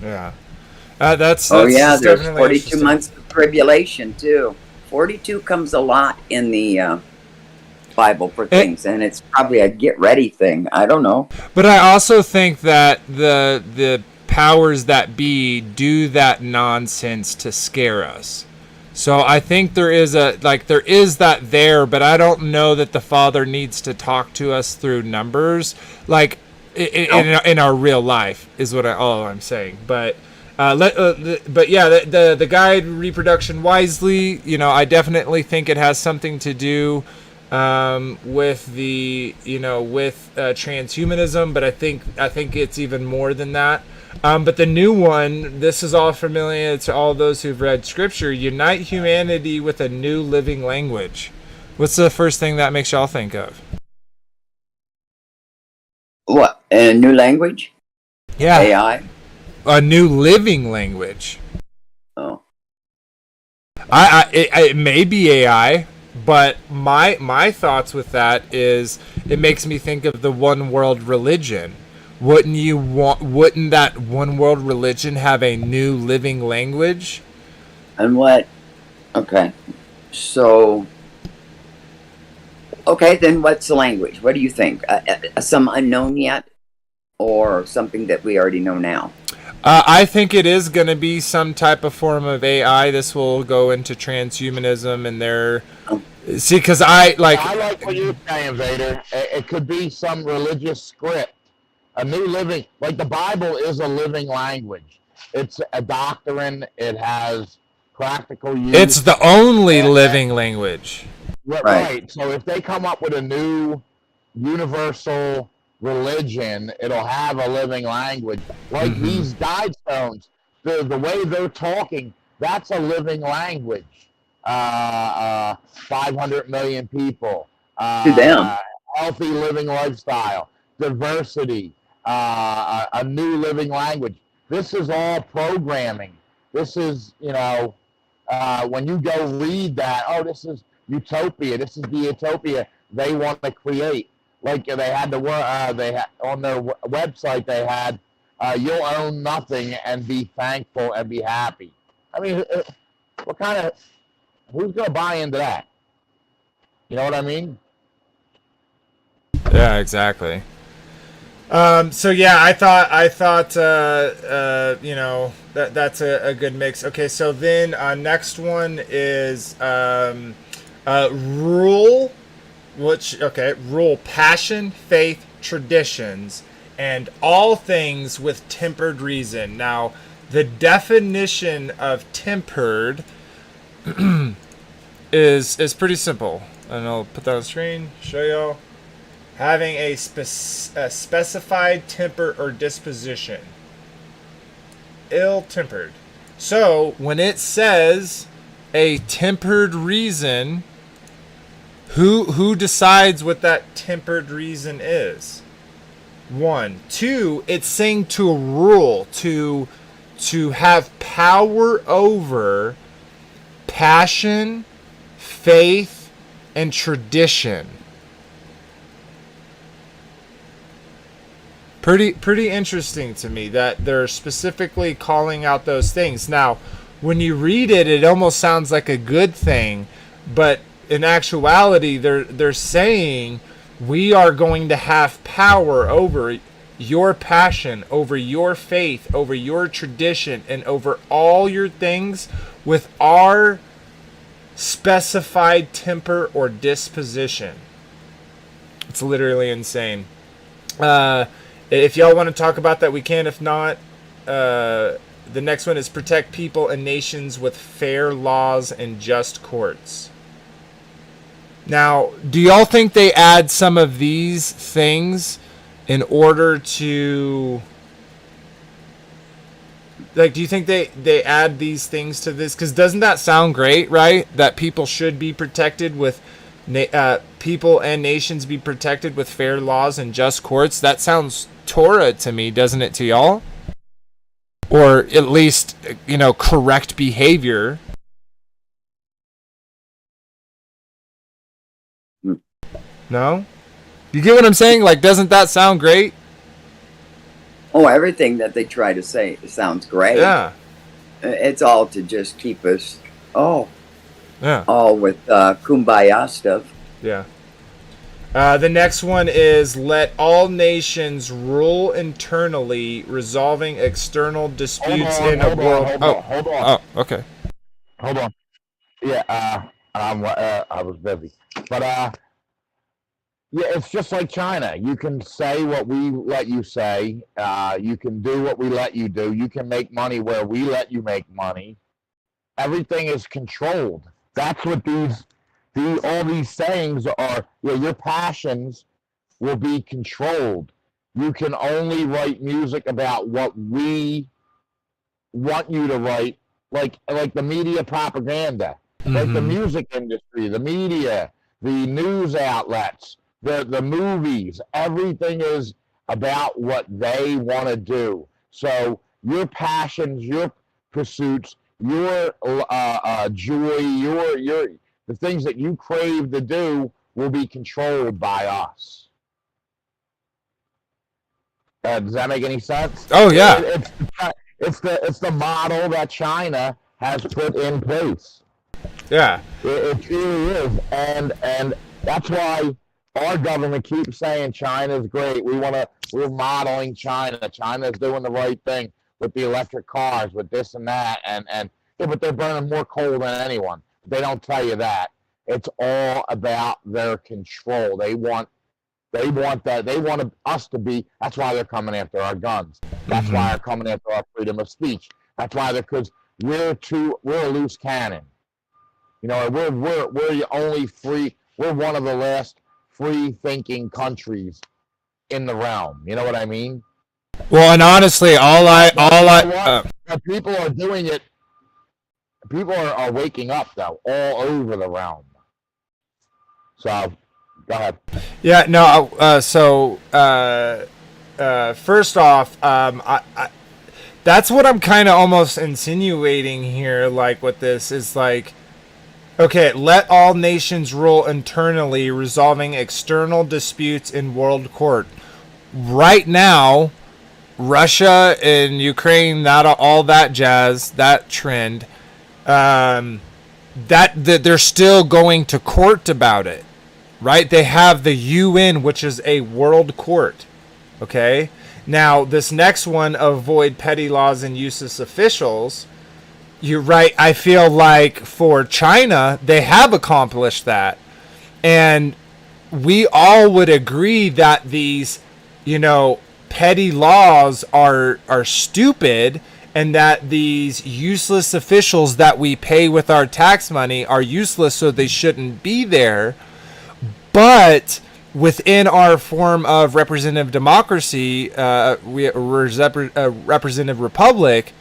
yeah, that's there's definitely 42 months of tribulation too. 42 comes a lot in the Bible for things, and it's probably a get ready thing. I don't know. But I also think that the powers that be do that nonsense to scare us. So I think there is that there, but I don't know that the Father needs to talk to us through numbers. Like, in our real life is what all I'm saying. But but yeah, the guide reproduction wisely. I definitely think it has something to do with the with transhumanism, but I think it's even more than that. But the new one, this is all familiar to all those who've read Scripture. Unite humanity with a new living language. What's the first thing that makes y'all think of? What? A new language? Yeah, AI? a new living language. Oh. It may be AI, but my thoughts with that is it makes me think of the one world religion. Wouldn't that one world religion have a new living language? And what? Okay. So, okay, then what's the language? What do you think? Some unknown yet? Or something that we already know now? I think it is going to be some type of form of AI. This will go into transhumanism and their... See, because I like what you're saying, Vader. It could be some religious script. A new living, like the Bible is a living language. It's a doctrine. It has practical use. It's the only living language. Right. So if they come up with a new universal religion, it'll have a living language. Like these Guidestones, the way they're talking, that's a living language. 500 million people. To them. Healthy living lifestyle. Diversity. A new living language. This is all programming. This is, when you go read that, this is utopia. This is the utopia they want to create. Like they had on their website, they had, you'll own nothing and be thankful and be happy. I mean, who's going to buy into that? You know what I mean? Yeah, exactly. So yeah, I thought that's a good mix. Okay, so then next one is rule, rule passion, faith, traditions, and all things with tempered reason. Now, the definition of tempered is pretty simple, and I'll put that on the screen, show y'all. Having a specified temper or disposition. Ill-tempered. So, when it says a tempered reason, who decides what that tempered reason is? 1. 2, it's saying to rule, to have power over passion, faith, and tradition. Pretty interesting to me that they're specifically calling out those things. Now, when you read it, it almost sounds like a good thing, but in actuality, they're saying we are going to have power over your passion, over your faith, over your tradition, and over all your things with our specified temper or disposition. It's literally insane. If y'all want to talk about that, we can. If not, the next one is protect people and nations with fair laws and just courts. Now, do y'all think they add some of these things in order to... Like, do you think they add these things to this? Because doesn't that sound great, right? That people should be protected with... people and nations be protected with fair laws and just courts. That sounds Torah to me, doesn't it to y'all? Or at least, correct behavior. No? You get what I'm saying? Like, doesn't that sound great? Oh, everything that they try to say sounds great. Yeah. It's all to just keep us, all with kumbaya stuff. Yeah. The next one is let all nations rule internally, resolving external disputes in a world. Hold on. Oh, okay. Hold on. Yeah, I was busy. But Yeah, it's just like China. You can say what we let you say. You can do what we let you do. You can make money where we let you make money. Everything is controlled. That's what all these sayings are. You know, your passions will be controlled. You can only write music about what we want you to write, like the media propaganda, like the music industry, the media, the news outlets, the movies. Everything is about what they want to do. So your passions, your pursuits, your joy, your the things that you crave to do will be controlled by us. Does that make any sense? Oh yeah. It's the model that China has put in place. Yeah. It really is, and that's why our government keeps saying China's great. We're modeling China. China's doing the right thing with the electric cars, with this and that, and yeah, but they're burning more coal than anyone. They don't tell you that. It's all about their control. They want that. They want us to be. That's why they're coming after our guns. That's why they're coming after our freedom of speech. That's why because we're a loose cannon. You know, we're the only free. We're one of the last free thinking countries in the realm. You know what I mean? Well, and honestly, People are doing it. People are waking up though, all over the realm. So, go ahead. yeah, no. First off, that's what I'm kind of almost insinuating here. Like, with this is like, okay, let all nations rule internally, resolving external disputes in world court. Right now, Russia and Ukraine, that all that jazz, that trend, that they're still going to court about it, right? They have the UN, which is a world court. Okay. Now, this next one, avoid petty laws and useless officials. You're right. I feel like for China, they have accomplished that. And we all would agree that these, petty laws are stupid, and that these useless officials that we pay with our tax money are useless, so they shouldn't be there. But within our form of representative democracy, representative republic,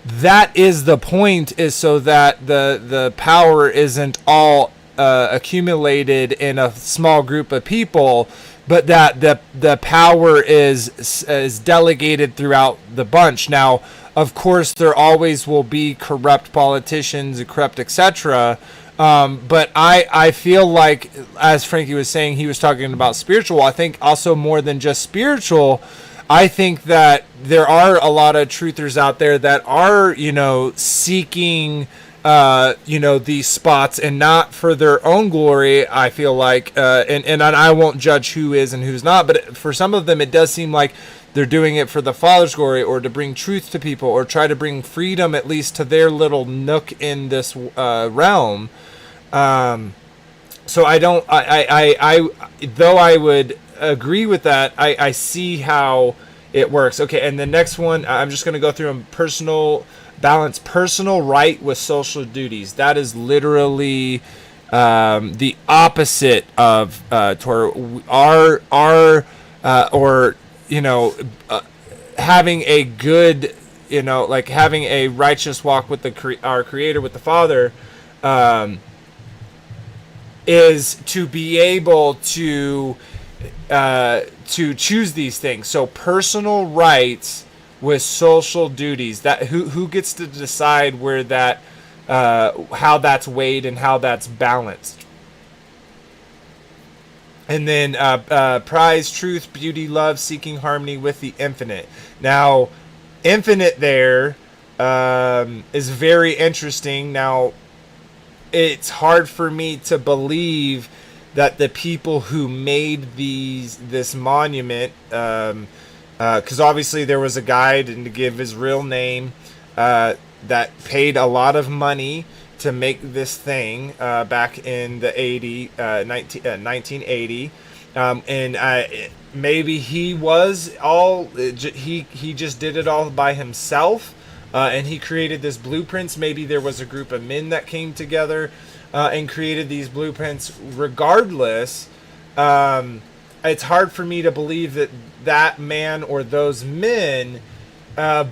that is the point, is so that the power isn't all accumulated in a small group of people, but that the power is delegated throughout the bunch. Now, of course, there always will be corrupt politicians, corrupt etc. But I feel like, as Frankie was saying, he was talking about spiritual. I think also more than just spiritual, I think that there are a lot of truthers out there that are, seeking, these spots, and not for their own glory. I feel like, and I won't judge who is and who's not, but for some of them, it does seem like they're doing it for the Father's glory, or to bring truth to people, or try to bring freedom at least to their little nook in this realm. So though I would agree with that, I see how it works. Okay, and the next one, I'm just going to go through them. Balance personal right with social duties. That is literally the opposite of Torah. Having a good, like having a righteous walk with our Creator, with the Father, is to be able to choose these things. So personal rights with social duties. That who gets to decide where that how that's weighed and how that's balanced. And then prize truth, beauty, love, seeking harmony with the infinite. Now, infinite there is very interesting. Now, it's hard for me to believe that the people who made this monument, because obviously there was a guy, didn't give his real name, that paid a lot of money to make this thing back in the 1980, And maybe he was all he just did it all by himself, and he created this blueprints. Maybe there was a group of men that came together and created these blueprints. Regardless, it's hard for me to believe that that man or those men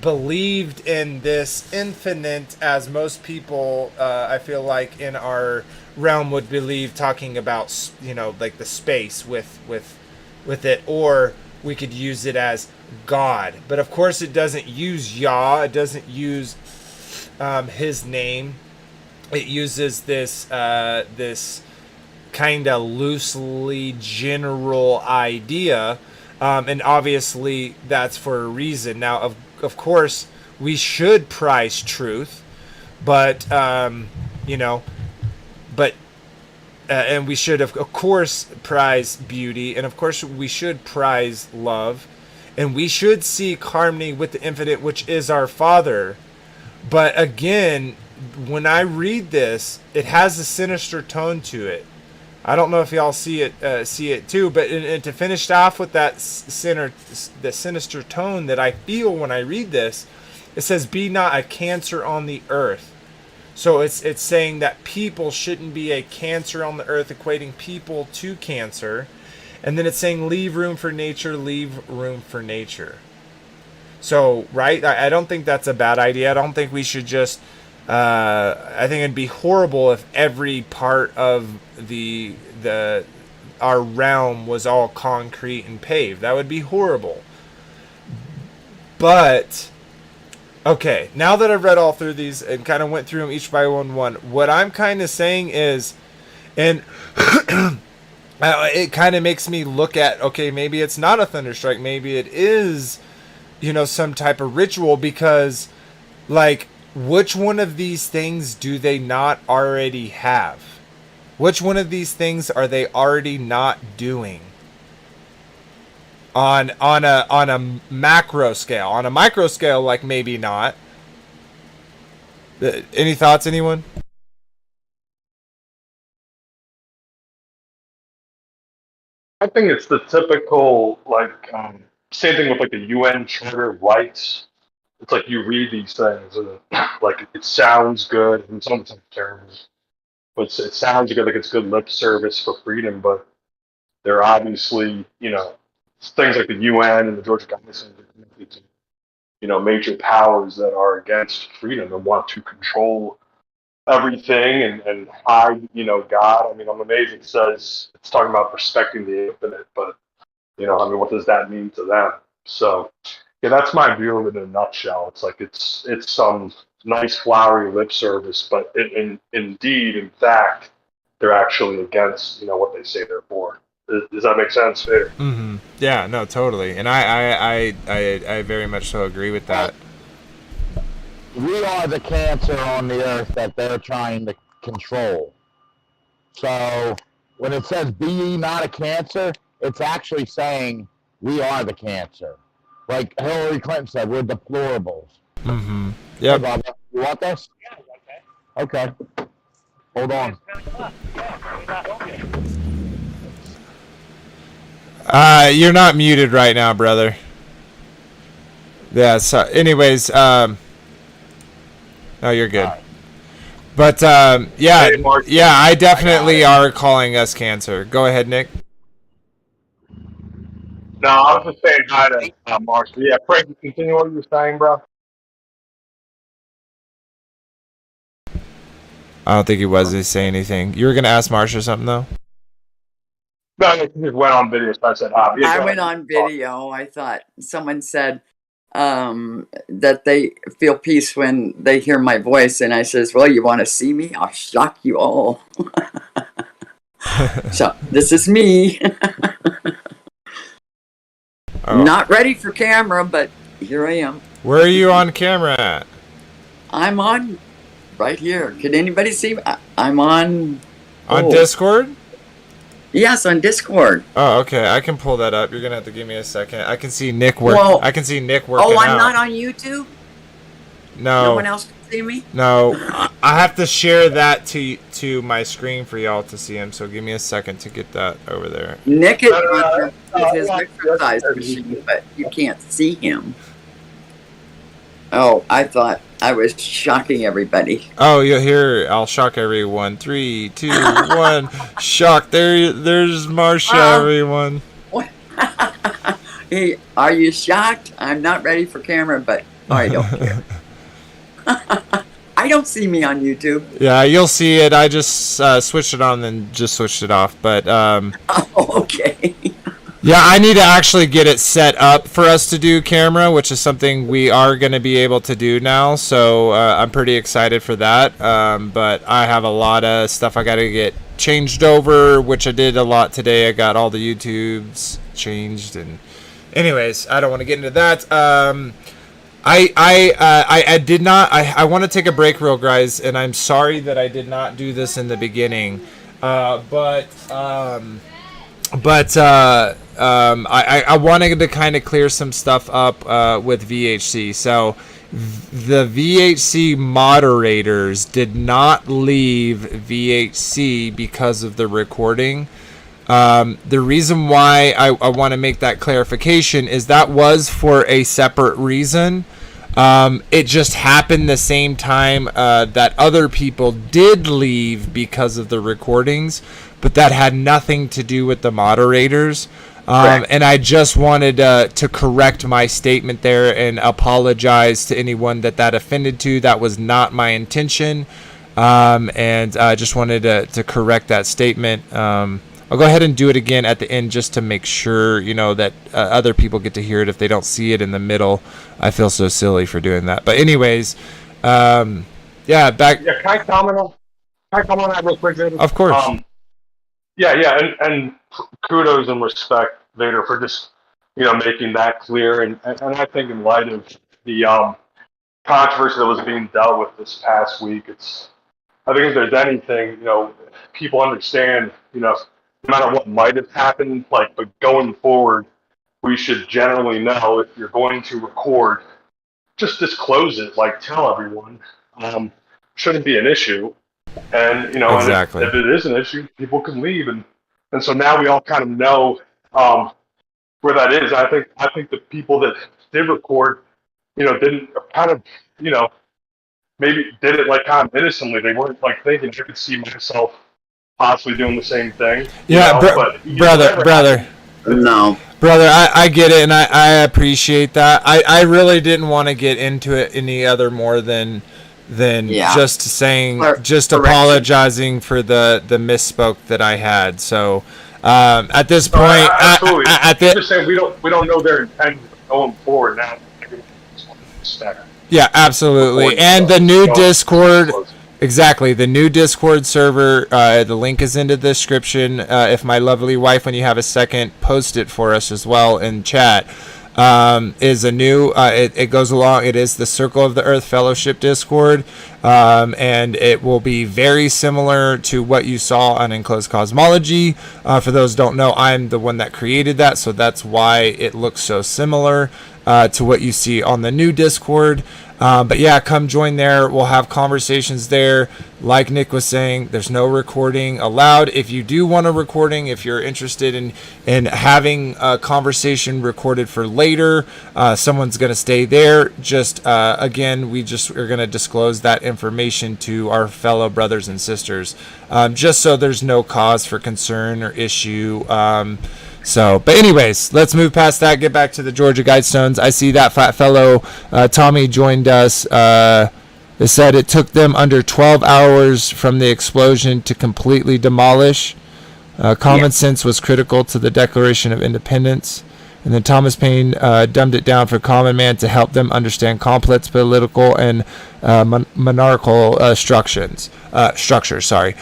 believed in this infinite, as most people I feel like in our realm would believe, talking about, like the space with it, or we could use it as God. But of course it doesn't use Yah, it doesn't use his name. It uses this this kind of loosely general idea, and obviously that's for a reason. Now, of course, we should prize truth, but but and we should of course prize beauty, and of course we should prize love, and we should seek harmony with the infinite, which is our Father. But again, when I read this, it has a sinister tone to it. I don't know if y'all see it too, but and to finish off with that the sinister tone that I feel when I read this, it says, "Be not a cancer on the earth." So it's saying that people shouldn't be a cancer on the earth, equating people to cancer, and then it's saying, "Leave room for nature, leave room for nature." So right, I don't think that's a bad idea. I don't think we should just. I think it'd be horrible if every part of our realm was all concrete and paved. That would be horrible. But okay, now that I've read all through these and kind of went through them each by one, what I'm kind of saying is, and it kind of makes me look at, okay, maybe it's not a thunderstrike, maybe it is, some type of ritual, because like, which one of these things do they not already have? Which one of these things are they already not doing? On a macro scale. On a micro scale, like, maybe not. Any thoughts, anyone? I think it's the typical, like, same thing with like the UN Charter of Rights. It's like you read these things and like it sounds good, and sometimes terrible, but it sounds good, like it's good lip service for freedom. But they're obviously, things like the UN and the Georgia Guidestones are connected to, major powers that are against freedom and want to control everything and hide, God. I mean, I'm amazed it says it's talking about respecting the infinite, but what does that mean to them? So, yeah, that's my view of it in a nutshell. It's like it's some nice flowery lip service, but indeed, in fact, they're actually against what they say they're for. Does that make sense? Fair. Mm-hmm. Yeah, no, totally, and I very much so agree with that. We are the cancer on the earth that they're trying to control. So when it says "be ye not a cancer," it's actually saying we are the cancer. Like Hillary Clinton said, we're deplorables. Mm-hmm. Yep. Hey, Bubba, you want this? Okay. Hold on. You're not muted right now, brother. Yeah. So, anyways, no, you're good. Right. But yeah, I definitely are calling us cancer. Go ahead, Nick. No, I was just saying hi to Marshall. Yeah, Frank, continue what you were saying, bro. I don't think he was to say anything. You were gonna ask Marsha something though. No, he just went on video, so I said hi. Yeah, I went on video. I thought someone said that they feel peace when they hear my voice, and I says, "Well, you want to see me? I'll shock you all." So this is me. Oh. Not ready for camera, but here I am. Where are you on camera at? I'm on right here. Can anybody see? I'm on. On Discord? Yes, on Discord. Oh, okay. I can pull that up. You're gonna have to give me a second. I can see Nick work. Well, I can see Nick working. Oh, I'm out. not on YouTube. No. No one else can see me. No. I have to share that to my screen for y'all to see him. So give me a second to get that over there. Nick is on with his exercise machine, but you can't see him. Oh, I thought I was shocking everybody. Oh, you'll hear. I'll shock everyone. 3, 2, 1. Shock. There's Marsha. Everyone. What? Hey, are you shocked? I'm not ready for camera, but I don't care. I don't see me on YouTube. Yeah, you'll see it. I just switched it on and just switched it off. But Oh, okay. yeah, I need to actually get it set up for us to do camera, which is something we are going to be able to do now. So I'm pretty excited for that. But I have a lot of stuff I got to get changed over, which I did a lot today. I got all the YouTubes changed, and anyways, I don't want to get into that. I did not. I want to take a break, real guys, and I'm sorry that I did not do this in the beginning. I wanted to kind of clear some stuff up with VHC. So the VHC moderators did not leave VHC because of the recording. The reason why I want to make that clarification is that was for a separate reason. It just happened the same time that other people did leave because of the recordings, but that had nothing to do with the moderators. And I just wanted to correct my statement there and apologize to anyone that offended to. That was not my intention. And I just wanted to correct that statement. I'll go ahead and do it again at the end just to make sure, that other people get to hear it if they don't see it in the middle. I feel so silly for doing that. But anyways, back. Yeah, can I comment on that real quick, Vader? Of course. And kudos and respect, Vader, for just, making that clear. And I think in light of the controversy that was being dealt with this past week, I think if there's anything, people understand, no matter what might have happened, but going forward, we should generally know if you're going to record, just disclose it, tell everyone. Shouldn't be an issue. And, exactly. and if it is an issue, people can leave. And so now we all kind of know where that is. I think the people that did record, didn't kind of, maybe did it kind of innocently. They weren't thinking I could see myself possibly doing the same thing. Yeah, brother. No. Brother, I get it, and I appreciate that. I really didn't want to get into it any other more than just saying, apologizing for the misspoke that I had. So at this point, absolutely. Just saying we don't know their intent going forward now. Yeah, absolutely. And the new Discord. Exactly. The new Discord server, the link is in the description. If my lovely wife, when you have a second, post it for us as well in chat. Is a new, it goes along, it is the Circle of the Earth Fellowship Discord, and it will be very similar to what you saw on Enclosed Cosmology. For those who don't know, I'm the one that created that, so that's why it looks so similar to what you see on the new Discord. But yeah, come join there. We'll have conversations there. Like Nick was saying, there's no recording allowed. If you do want a recording, if you're interested in having a conversation recorded for later, someone's going to stay there. Just again, we just are going to disclose that information to our fellow brothers and sisters, just so there's no cause for concern or issue. But anyways, let's move past that, get back to the Georgia Guidestones. I see that fat fellow Tommy joined us. It said it took them under 12 hours from the explosion to completely demolish. Common sense was critical to the Declaration of Independence. And then Thomas Paine dumbed it down for common man to help them understand complex political and monarchical structures. So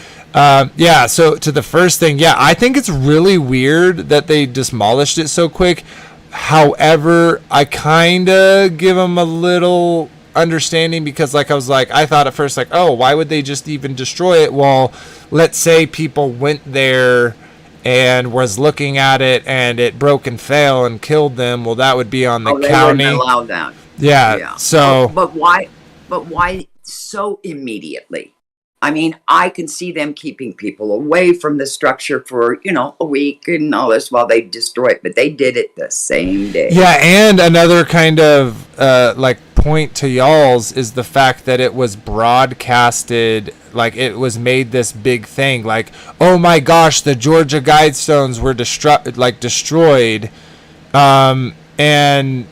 to the first thing, I think it's really weird that they demolished it so quick. However, I kind of give them a little understanding because I thought at first oh, why would they just even destroy it? Well, let's say people went there and was looking at it and it broke and fell and killed them. Well, that would be on the county. They wouldn't allow that. Yeah. So, but why so immediately. I mean, I can see them keeping people away from the structure for, a week and all this while they destroy it, but they did it the same day. Yeah, and another kind of point to y'all's is the fact that it was broadcasted, like it was made this big thing, like, oh my gosh, the Georgia Guidestones were destroyed, and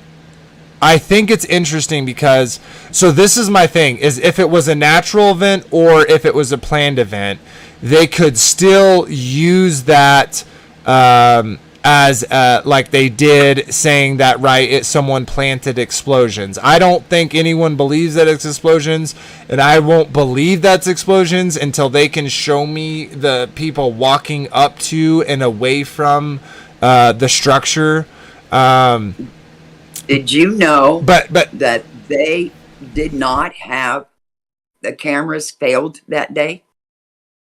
I think it's interesting because, so this is my thing, is if it was a natural event or if it was a planned event, they could still use that as like they did, saying that, right, someone planted explosions. I don't think anyone believes that it's explosions, and I won't believe that's explosions until they can show me the people walking up to and away from the structure. Did you know but that they did not have the cameras failed that day?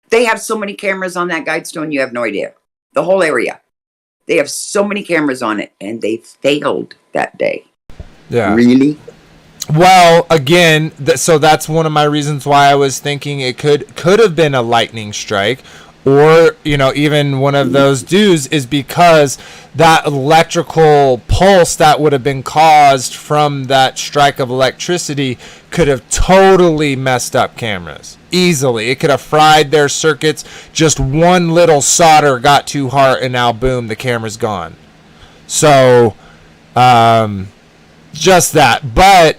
They have so many cameras on that Guidestone, you have no idea. The whole area. They have so many cameras on it, and they failed that day. Yeah. Really? Well, again, so that's one of my reasons why I was thinking it could have been a lightning strike, or, even one of those dudes, is because that electrical pulse that would have been caused from that strike of electricity could have totally messed up cameras. Easily. It could have fried their circuits. Just one little solder got too hard, and now, boom, the camera's gone. So, just that. But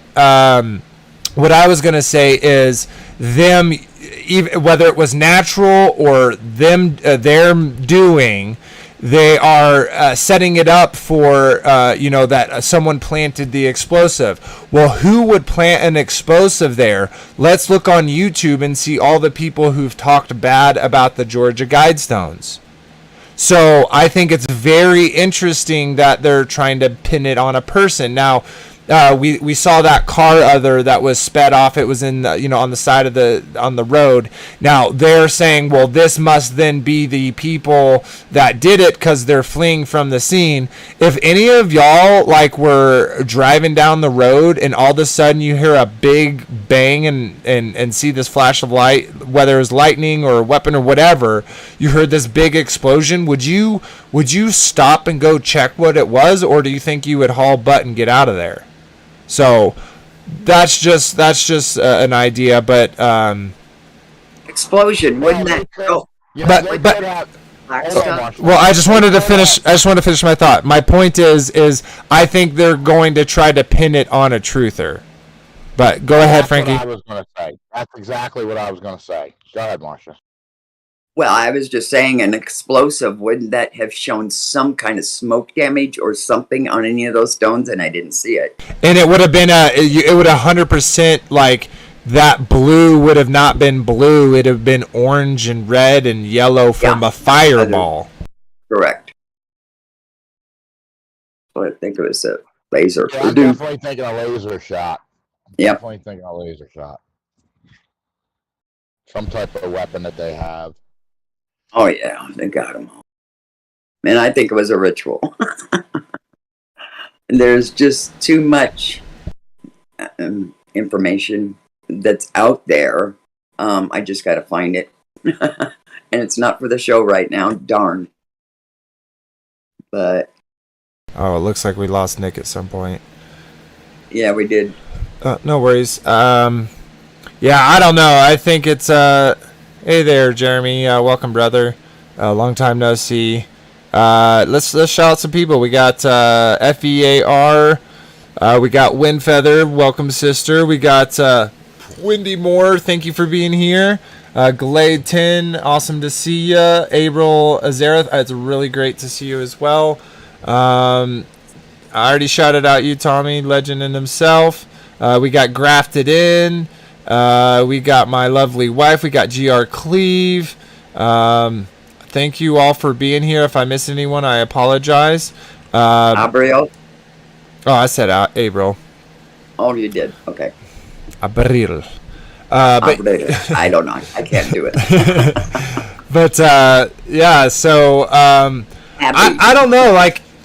what I was going to say is them, even whether it was natural or them they're doing, they are setting it up for that someone planted the explosive. Well, who would plant an explosive there? Let's look on YouTube and see all the people who've talked bad about the Georgia Guidestones. So I think it's very interesting that they're trying to pin it on a person. Now, we saw that car that was sped off. It was in on the side of on the road. Now they're saying, well, this must then be the people that did it because they're fleeing from the scene. If any of y'all were driving down the road and all of a sudden you hear a big bang and see this flash of light, whether it was lightning or a weapon or whatever, you heard this big explosion, would you stop and go check what it was, or do you think you would haul butt and get out of there? So that's just an idea, but explosion, wouldn't that go? Well, I just wanted to finish my thought. My point is I think they're going to try to pin it on a truther. But go ahead, Frankie. That's what I was going to say. That's exactly what I was going to say. Go ahead, Marsha. Well, I was just saying, an explosive, wouldn't that have shown some kind of smoke damage or something on any of those stones? And I didn't see it. And it would have been it would 100% that blue would have not been blue. It'd have been orange and red and yellow from a fireball. Correct. So I think it was a laser. Yeah, I'm definitely thinking a laser shot. Yeah. Definitely thinking a laser shot. Some type of weapon that they have. Oh, yeah, they got them all. And I think it was a ritual. There's just too much information that's out there. I just got to find it. And it's not for the show right now. Darn. But. Oh, it looks like we lost Nick at some point. Yeah, we did. No worries. Yeah, I don't know. I think it's... Hey there, Jeremy. Welcome, brother. Long time no see. Let's shout out some people. We got FEAR. We got Windfeather. Welcome, sister. We got Wendy Moore. Thank you for being here. Glade 10. Awesome to see you. April Azareth. It's really great to see you as well. I already shouted out you, Tommy, legend in himself. We got Grafted In. We got my lovely wife. We got GR Cleve. Thank you all for being here. If I miss anyone, I apologize. Abriel. Oh, I said April. Oh, you did. Okay. Abril. I don't know. I can't do it. But yeah. So I don't know.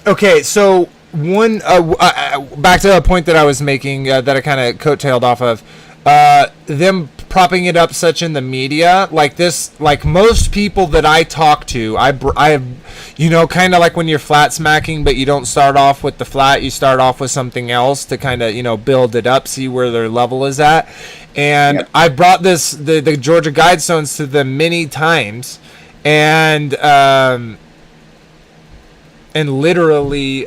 Okay. So one back to a point that I was making that I kind of coattailed off of. them propping it up such in the media like this, like most people that I talk to, I you know, kind of like when you're flat smacking, but you don't start off with the flat, you start off with something else to kind of, you know, build it up, see where their level is at. And Yep. I brought the Georgia Guidestones to them many times, and literally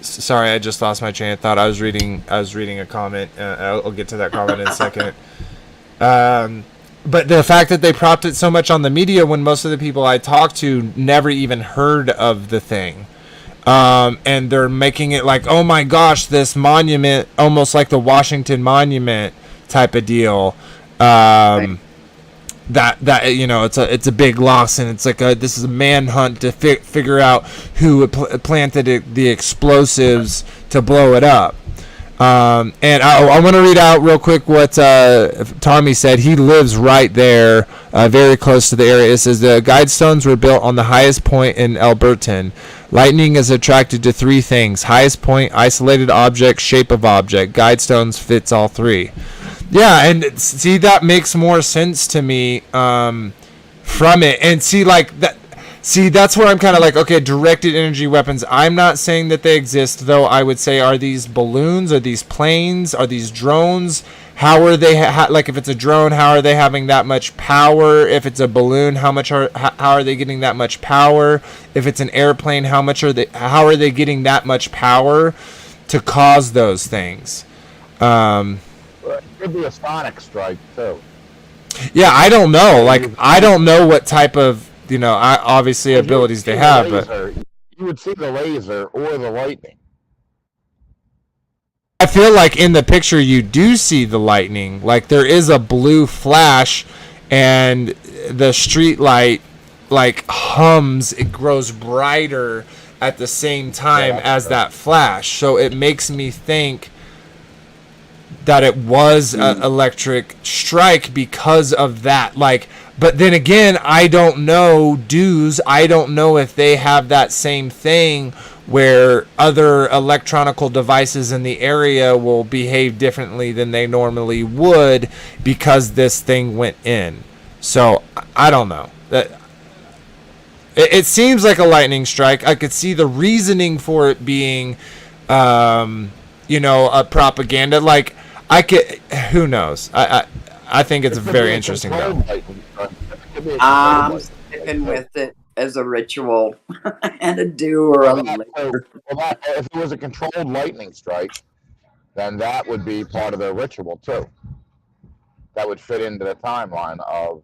sorry, I just lost my train of thought. I was reading a comment. I'll get to that comment in a second. But the fact that they propped it so much on the media when most of the people I talked to never even heard of the thing. And they're making it like, oh my gosh, this monument, almost like the Washington Monument type of deal. Right. That you know, it's a big loss, and it's like this is a manhunt to figure out who planted the explosives to blow it up. And I want to read out real quick what Tommy said. He lives right there, very close to the area. It says the Guidestones were built on the highest point in Alberton. Lightning is attracted to three things: highest point, isolated object, shape of object. Guidestones fits all three. Yeah, and see, that makes more sense to me from it. And see, like that. See, that's where I'm kind of like, okay, directed energy weapons. I'm not saying that they exist, though. I would say, are these balloons? Are these planes? Are these drones? How are they? Like, if it's a drone, how are they having that much power? If it's a balloon, how are they getting that much power? If it's an airplane, how are they getting that much power to cause those things? It could be a sonic strike too. Yeah, I don't know. Like, I don't know what type of, you know, obviously abilities they have, but you would see the laser or the lightning. I feel like in the picture you do see the lightning. Like, there is a blue flash, and the street light like hums. It grows brighter at the same time as that flash. So it makes me think that it was an electric strike because of that. Like, but then again, I don't know I don't know if they have that same thing where other electronical devices in the area will behave differently than they normally would because this thing went in. So I don't know. It seems like a lightning strike. I could see the reasoning for it being, you know, a propaganda. Like, who knows? I think it's very interesting though. I'm sticking with it as a ritual and a do or a later. If it was a controlled lightning strike, then that would be part of their ritual too. That would fit into the timeline of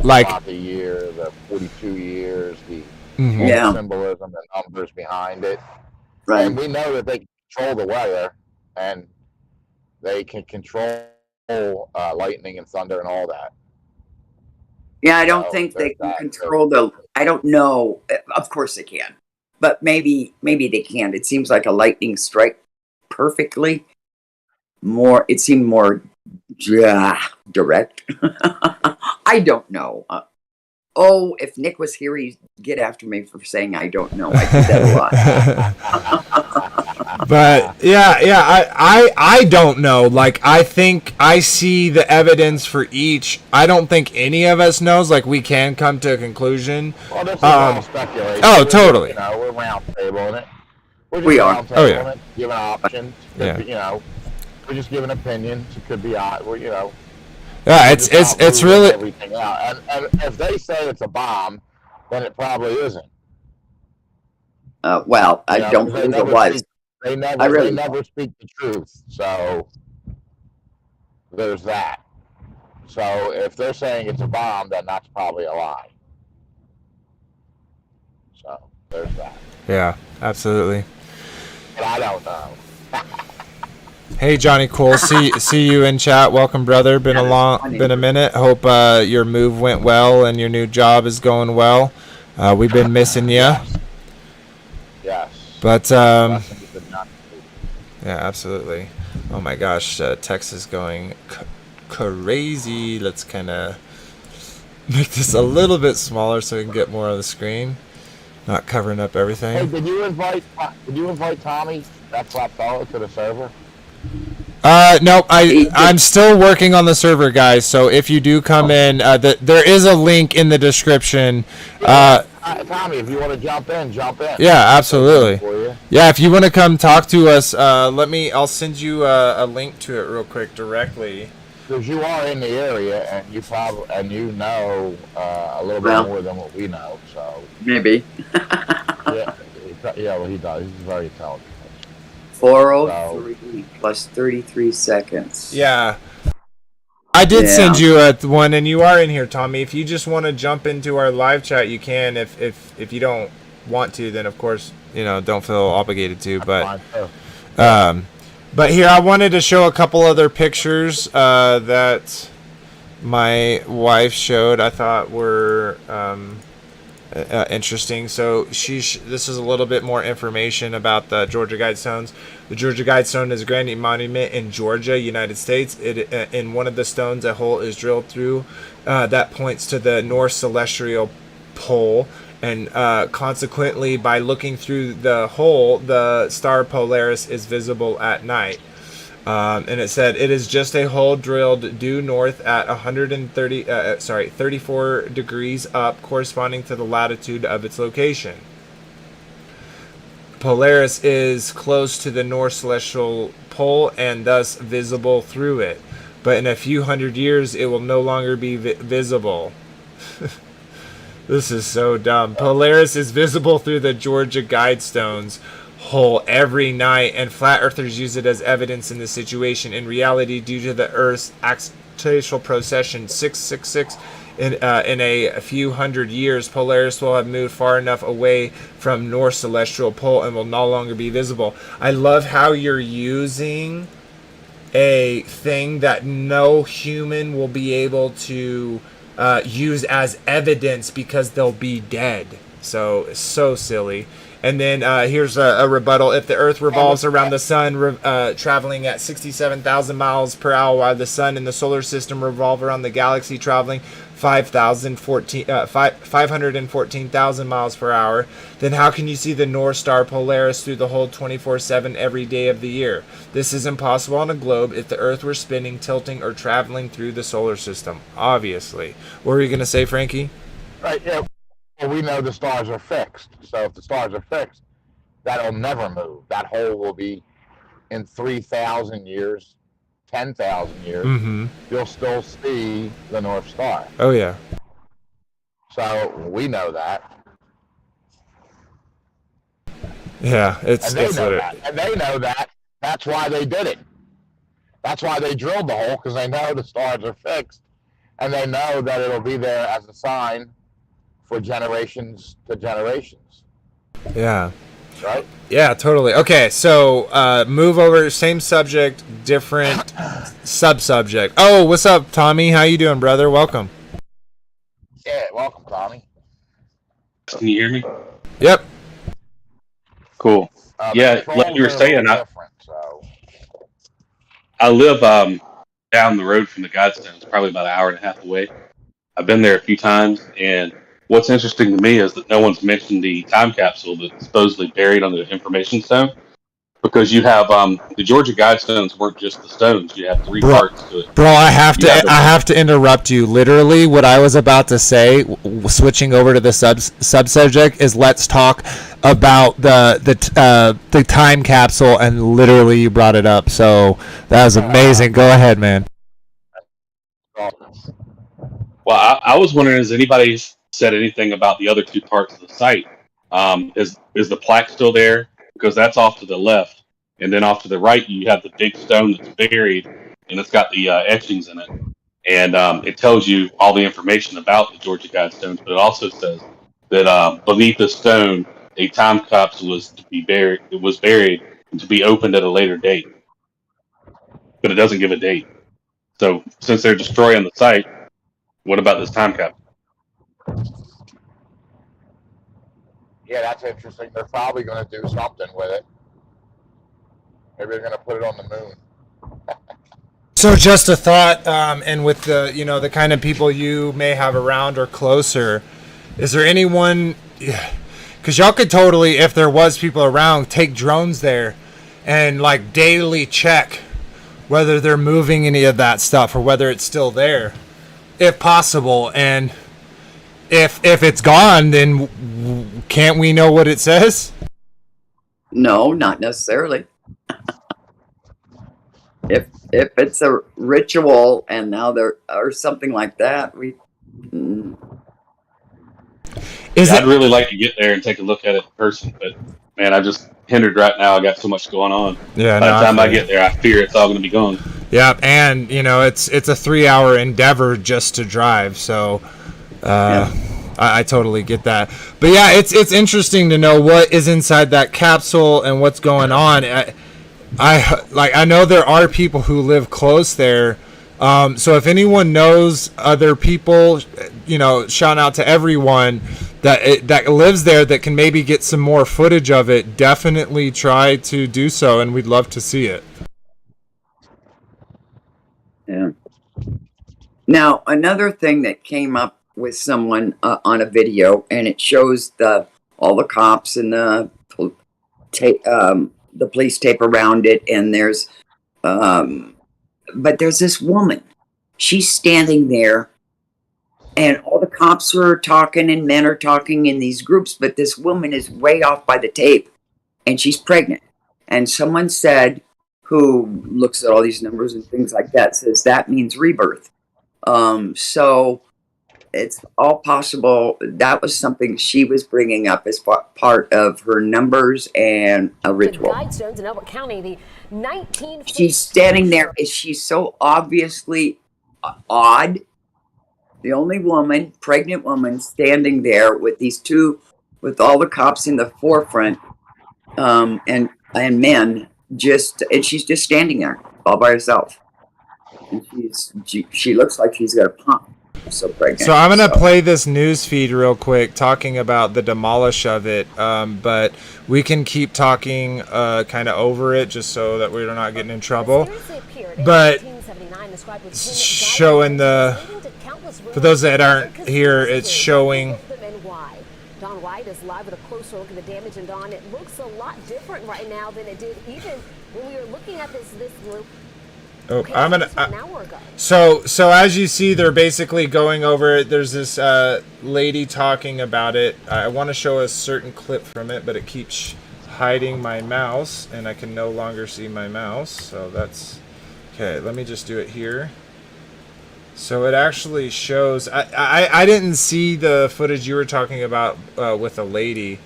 like the year, the 42 years, the symbolism, the numbers behind it. Right. And we know that they can control the weather, and they can control lightning and thunder and all that. Yeah, I don't think they can control I don't know. Of course they can, but maybe they can't. It seems like a lightning strike perfectly. It seemed more direct. I don't know. If Nick was here, he'd get after me for saying I don't know. I do that a lot. But I don't know. Like, I think I see the evidence for each. I don't think any of us knows. Like, we can come to a conclusion. Well, this is all speculation. Oh, totally. You know, we're round tabling it. We are. Oh yeah. Giving options. Yeah. You know, we're just giving opinions. It could be odd. You know. Yeah, it's really everything out. And if they say it's a bomb, then it probably isn't. Well, I don't believe it was. They never speak the truth. So there's that. So if they're saying it's a bomb, then that's probably a lie. So there's that. Yeah, absolutely. But I don't know. Hey Johnny Cool, see you in chat. Welcome, brother. Been a minute. Hope your move went well and your new job is going well. We've been missing you. Yes. But yeah, absolutely. Oh my gosh, text is going crazy. Let's kind of make this a little bit smaller so we can get more of the screen, not covering up everything. Hey, did you invite Tommy, that flat fellow, to the server? No, He I'm just- still working on the server, guys. So if you do come in, there is a link in the description. Tommy, if you want to jump in, jump in. Yeah, absolutely. For you. Yeah, if you want to come talk to us, I'll send you a link to it real quick directly. Because you are in the area, and you know a little Well. bit more than what we know. So Maybe. well, he does. He's very intelligent. 4:03 plus 33 seconds. Yeah. I did Yeah. send you one, and you are in here, Tommy. If you just want to jump into our live chat, you can. If you don't want to, then of course, don't feel obligated to. But but here, I wanted to show a couple other pictures that my wife showed. I thought were interesting. So this is a little bit more information about the Georgia Guidestones. The Georgia Guidestone is a granite monument in Georgia, United States. In one of the stones, a hole is drilled through that points to the North Celestial Pole, and consequently, by looking through the hole, the star Polaris is visible at night. And it said it is just a hole drilled due north at 34 degrees up, corresponding to the latitude of its location. Polaris is close to the North Celestial Pole and thus visible through it. But in a few hundred years, it will no longer be visible. This is so dumb. Polaris is visible through the Georgia Guidestones hole every night, and flat earthers use it as evidence in this situation. In reality, due to the Earth's axial precession 666, in a few hundred years, Polaris will have moved far enough away from North Celestial Pole and will no longer be visible. I love how you're using a thing that no human will be able to use as evidence because they'll be dead. So silly. And then here's a rebuttal. If the Earth revolves around the Sun, traveling at 67,000 miles per hour, while the Sun and the solar system revolve around the galaxy, traveling 514,000 miles per hour, then how can you see the North Star Polaris through the hole 24/7 every day of the year? This is impossible on a globe if the Earth were spinning, tilting, or traveling through the solar system. Obviously. What were you going to say, Frankie? Right, yeah. Well, we know the stars are fixed. So if the stars are fixed, that'll never move. That hole will be in 3,000 years, 10,000 years. Mm-hmm. You'll still see the North Star. Oh, yeah. So we know that. Yeah, And they know that. And they know that. That's why they did it. That's why they drilled the hole, because they know the stars are fixed. And they know that it'll be there as a sign for generations to generations. Yeah. Right? Yeah, totally. Okay, so move over, same subject, different sub-subject. Oh, what's up, Tommy? How you doing, brother? Welcome. Yeah, welcome, Tommy. Can you hear me? Yep. Cool. Yeah, like you were saying, I live down the road from the Guidestones, probably about an hour and a half away. I've been there a few times, and what's interesting to me is that no one's mentioned the time capsule that's supposedly buried under the information stone, because you have the Georgia Guidestones weren't just the stones; you have three parts to it. Bro, I have to interrupt you. Literally, what I was about to say, switching over to the sub-subject, is let's talk about the time capsule, and literally you brought it up, so that was amazing. Go ahead, man. Well, I was wondering, has anybody said anything about the other two parts of the site? Is the plaque still there? Because that's off to the left, and then off to the right you have the big stone that's buried, and it's got the etchings in it, and it tells you all the information about the Georgia Guidestones. But it also says that beneath the stone, a time capsule was to be buried. It was buried and to be opened at a later date, but it doesn't give a date. So since they're destroying the site, what about this time capsule? Yeah, that's interesting. They're probably going to do something with it. Maybe they're going to put it on the moon. So just a thought, and with the the kind of people you may have around or closer, is there anyone? Because y'all could totally, if there was people around, take drones there, and like daily check whether they're moving any of that stuff or whether it's still there, if possible. And if it's gone, then can't we know what it says? No, not necessarily. If it's a ritual and now there or something like that, I'd really like to get there and take a look at it in person, but man, I'm just hindered right now. I got so much going on. Yeah, By the time I get there, I fear it's all going to be gone. Yeah, and it's a 3-hour endeavor just to drive, so I totally get that. But yeah, it's interesting to know what is inside that capsule and what's going on. I know there are people who live close there. So if anyone knows other people, shout out to everyone that lives there that can maybe get some more footage of it. Definitely try to do so, and we'd love to see it. Yeah. Now, another thing that came up with someone on a video, and it shows all the cops and the police tape around it, and there's but there's this woman. She's standing there, and all the cops are talking and men are talking in these groups, but this woman is way off by the tape, and she's pregnant. And someone said, who looks at all these numbers and things like that, says that means rebirth. So it's all possible. That was something she was bringing up as part of her numbers and a ritual. Guidestones in Elbert County, the 19... She's standing there. She's so obviously odd. The only woman, pregnant woman, standing there with with all the cops in the forefront, and men, and she's just standing there all by herself. And she looks like she's got a pump. So pregnant. So I'm going to play this news feed real quick talking about the demolish of it, but we can keep talking kind of over it just so that we're not getting in trouble. But showing for those that aren't here, it's showing. Don White is live with a closer look at the damage, and Don, it looks a lot different right now than it did even when we were looking at this group. Oh, so as you see, they're basically going over it. There's this lady talking about it. I want to show a certain clip from it, but it keeps hiding my mouse, and I can no longer see my mouse. So that's okay. Let me just do it here. So it actually shows. I didn't see the footage you were talking about with a lady.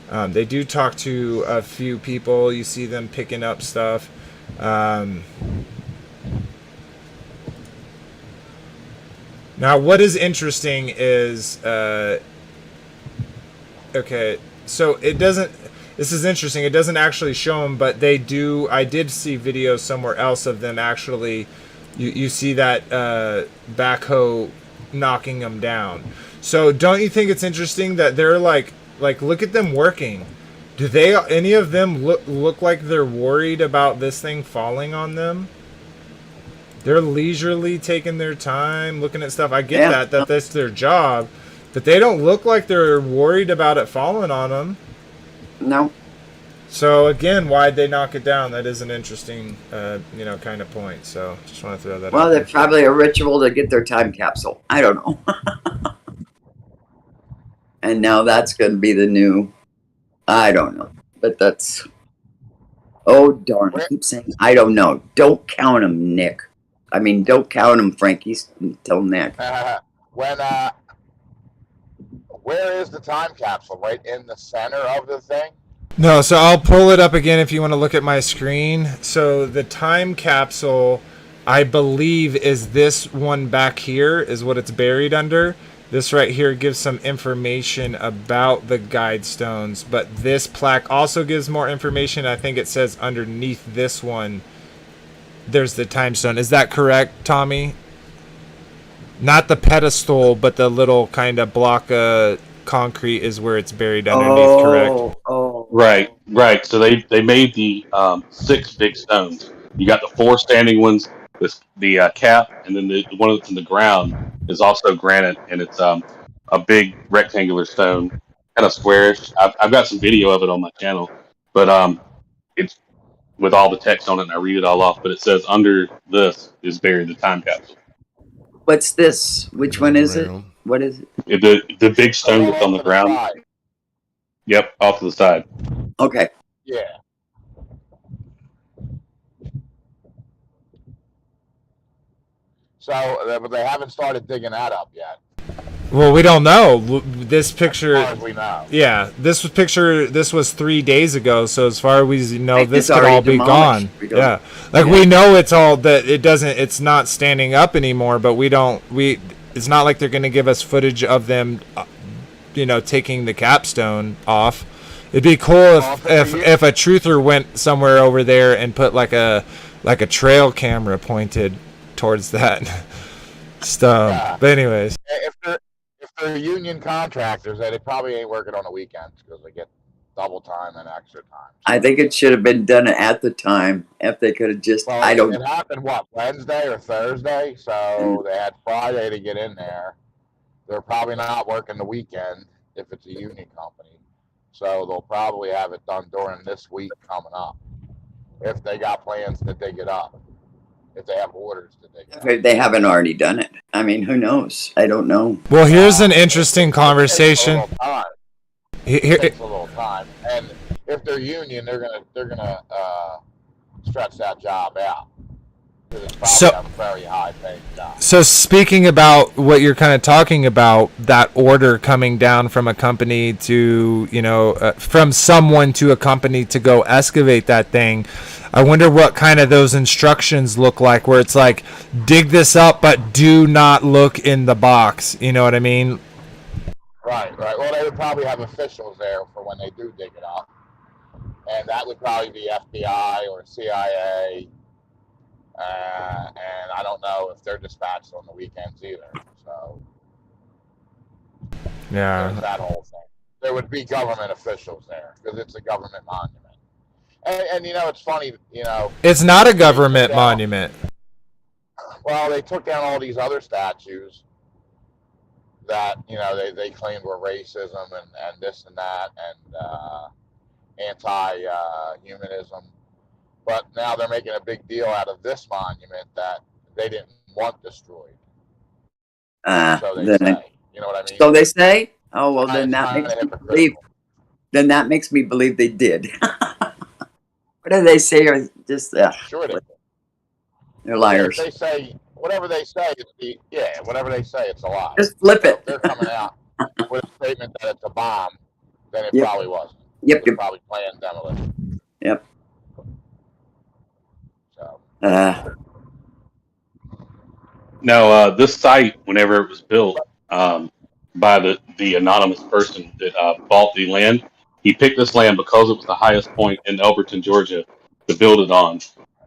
They do talk to a few people. You see them picking up stuff. Now, what is interesting is, okay, so it doesn't, this is interesting, it doesn't actually show them, but they do, I did see videos somewhere else of them actually, you see that backhoe knocking them down. So don't you think it's interesting that they're like look at them working. Do any of them look like they're worried about this thing falling on them? They're leisurely taking their time, looking at stuff. I get that that's their job, but they don't look like they're worried about it falling on them. No. So again, why'd they knock it down? That is an interesting, kind of point. So just want to throw that out. Well, they're probably a ritual to get their time capsule. I don't know. And now that's going to be the new, I don't know. But that's, oh darn, I keep saying, I don't know. Don't count them, Nick. I mean, don't count them, Frankie. Tell Nick. Where is the time capsule? Right in the center of the thing? No, so I'll pull it up again if you want to look at my screen. So the time capsule, I believe, is this one back here, is what it's buried under. This right here gives some information about the Guidestones, but this plaque also gives more information. I think it says underneath this one, there's the time stone. Is that correct, Tommy? Not the pedestal, but the little kind of block of concrete is where it's buried underneath, correct? Oh. Right. So they made the 6 big stones. You got the 4 standing ones, the cap, and then the one that's in the ground is also granite, and it's a big rectangular stone, kind of squarish. I've got some video of it on my channel, but it's with all the text on it, and I read it all off. But it says under this is buried the time capsule. What's this? Which one is it? Real. What is it? The big stone that's on the ground. Side. Yep, off to the side. Okay. Yeah. So, but they haven't started digging that up yet, Well, we don't know. This picture, as far as we know. yeah, this was 3 days ago. So as far as we know, Like, this it's could all already be demolished. gone. We don't- Yeah, like we know it's all that it doesn't. It's not standing up anymore. But we don't. It's not like they're going to give us footage of them, taking the capstone off. It'd be cool if a truther went somewhere over there and put like a trail camera pointed towards that stone. Yeah. But anyways, If they're union contractors, they probably ain't working on the weekends because they get double time and extra time. I think it should have been done at the time if they could have just. Well, I don't. It happened Wednesday or Thursday, so they had Friday to get in there. They're probably not working the weekend if it's a union company, so they'll probably have it done during this week coming up. If they got plans to dig it up, if they have orders to dig it up. If they haven't already done it. I mean, who knows? I don't know. well, here's an interesting It conversation. takes a little time. Here, It takes a little time, and if they're union, they're gonna stretch that job out because it's probably So- a very high paying job. So speaking about what you're kind of talking about, that order coming down from a company to, from someone to a company to go excavate that thing, I wonder what kind of those instructions look like, where it's like, dig this up, but do not look in the box. You know what I mean? Right. Well, they would probably have officials there for when they do dig it up, and that would probably be FBI or CIA. And I don't know if they're dispatched on the weekends either. So Yeah. there's that whole thing. There would be government officials there because it's a government monument. And it's funny, It's not a government monument. well, they took down all these other statues that, they claimed were racism and this and that and anti-humanism. But now they're making a big deal out of this monument that they didn't want destroyed. So they say. You know what I mean? So they say. Oh well, then It's that kinda makes me hypocritical. believe. Then that makes me believe they did. What do they say? Are just Sure they do. they're liars. They say whatever they say. Whatever they say, it's a lie. Just flip So it. if they're coming out with a statement that it's a bomb, then it Yep. probably wasn't. Yep. It was probably planned demolition. Yep. So Now, this site, whenever it was built by the anonymous person that bought the land, he picked this land because it was the highest point in Elberton, Georgia, to build it on.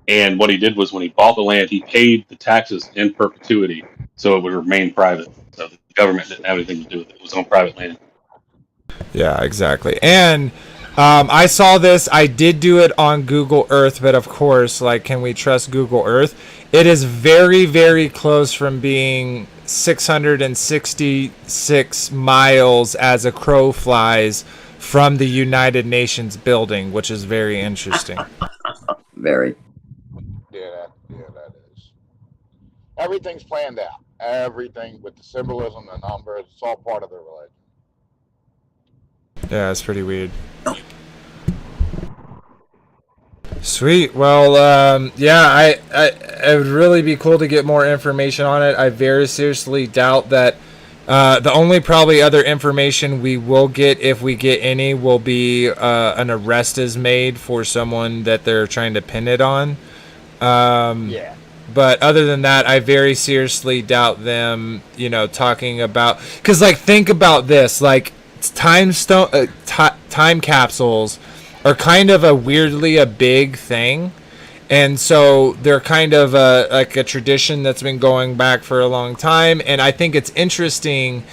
And what he did was when he bought the land, he paid the taxes in perpetuity, so it would remain private. So the government didn't have anything to do with it. It was on private land. Yeah, exactly. And I saw this. I did do it on Google Earth, but of course, can we trust Google Earth? It is very, very close from being 666 miles as a crow flies from the United Nations building, which is very interesting. Very. yeah, that is. Everything's planned out. Everything with the symbolism, the numbers, it's all part of the religion. Yeah, it's pretty weird. Sweet. Well, yeah, it would really be cool to get more information on it. I very seriously doubt that the only probably other information we will get, if we get any, will be an arrest is made for someone that they're trying to pin it on. Yeah. But other than that, I very seriously doubt them, talking about... Because, think about this. Time capsules are kind of a big thing. And so they're kind of a tradition that's been going back for a long time. And I think it's interesting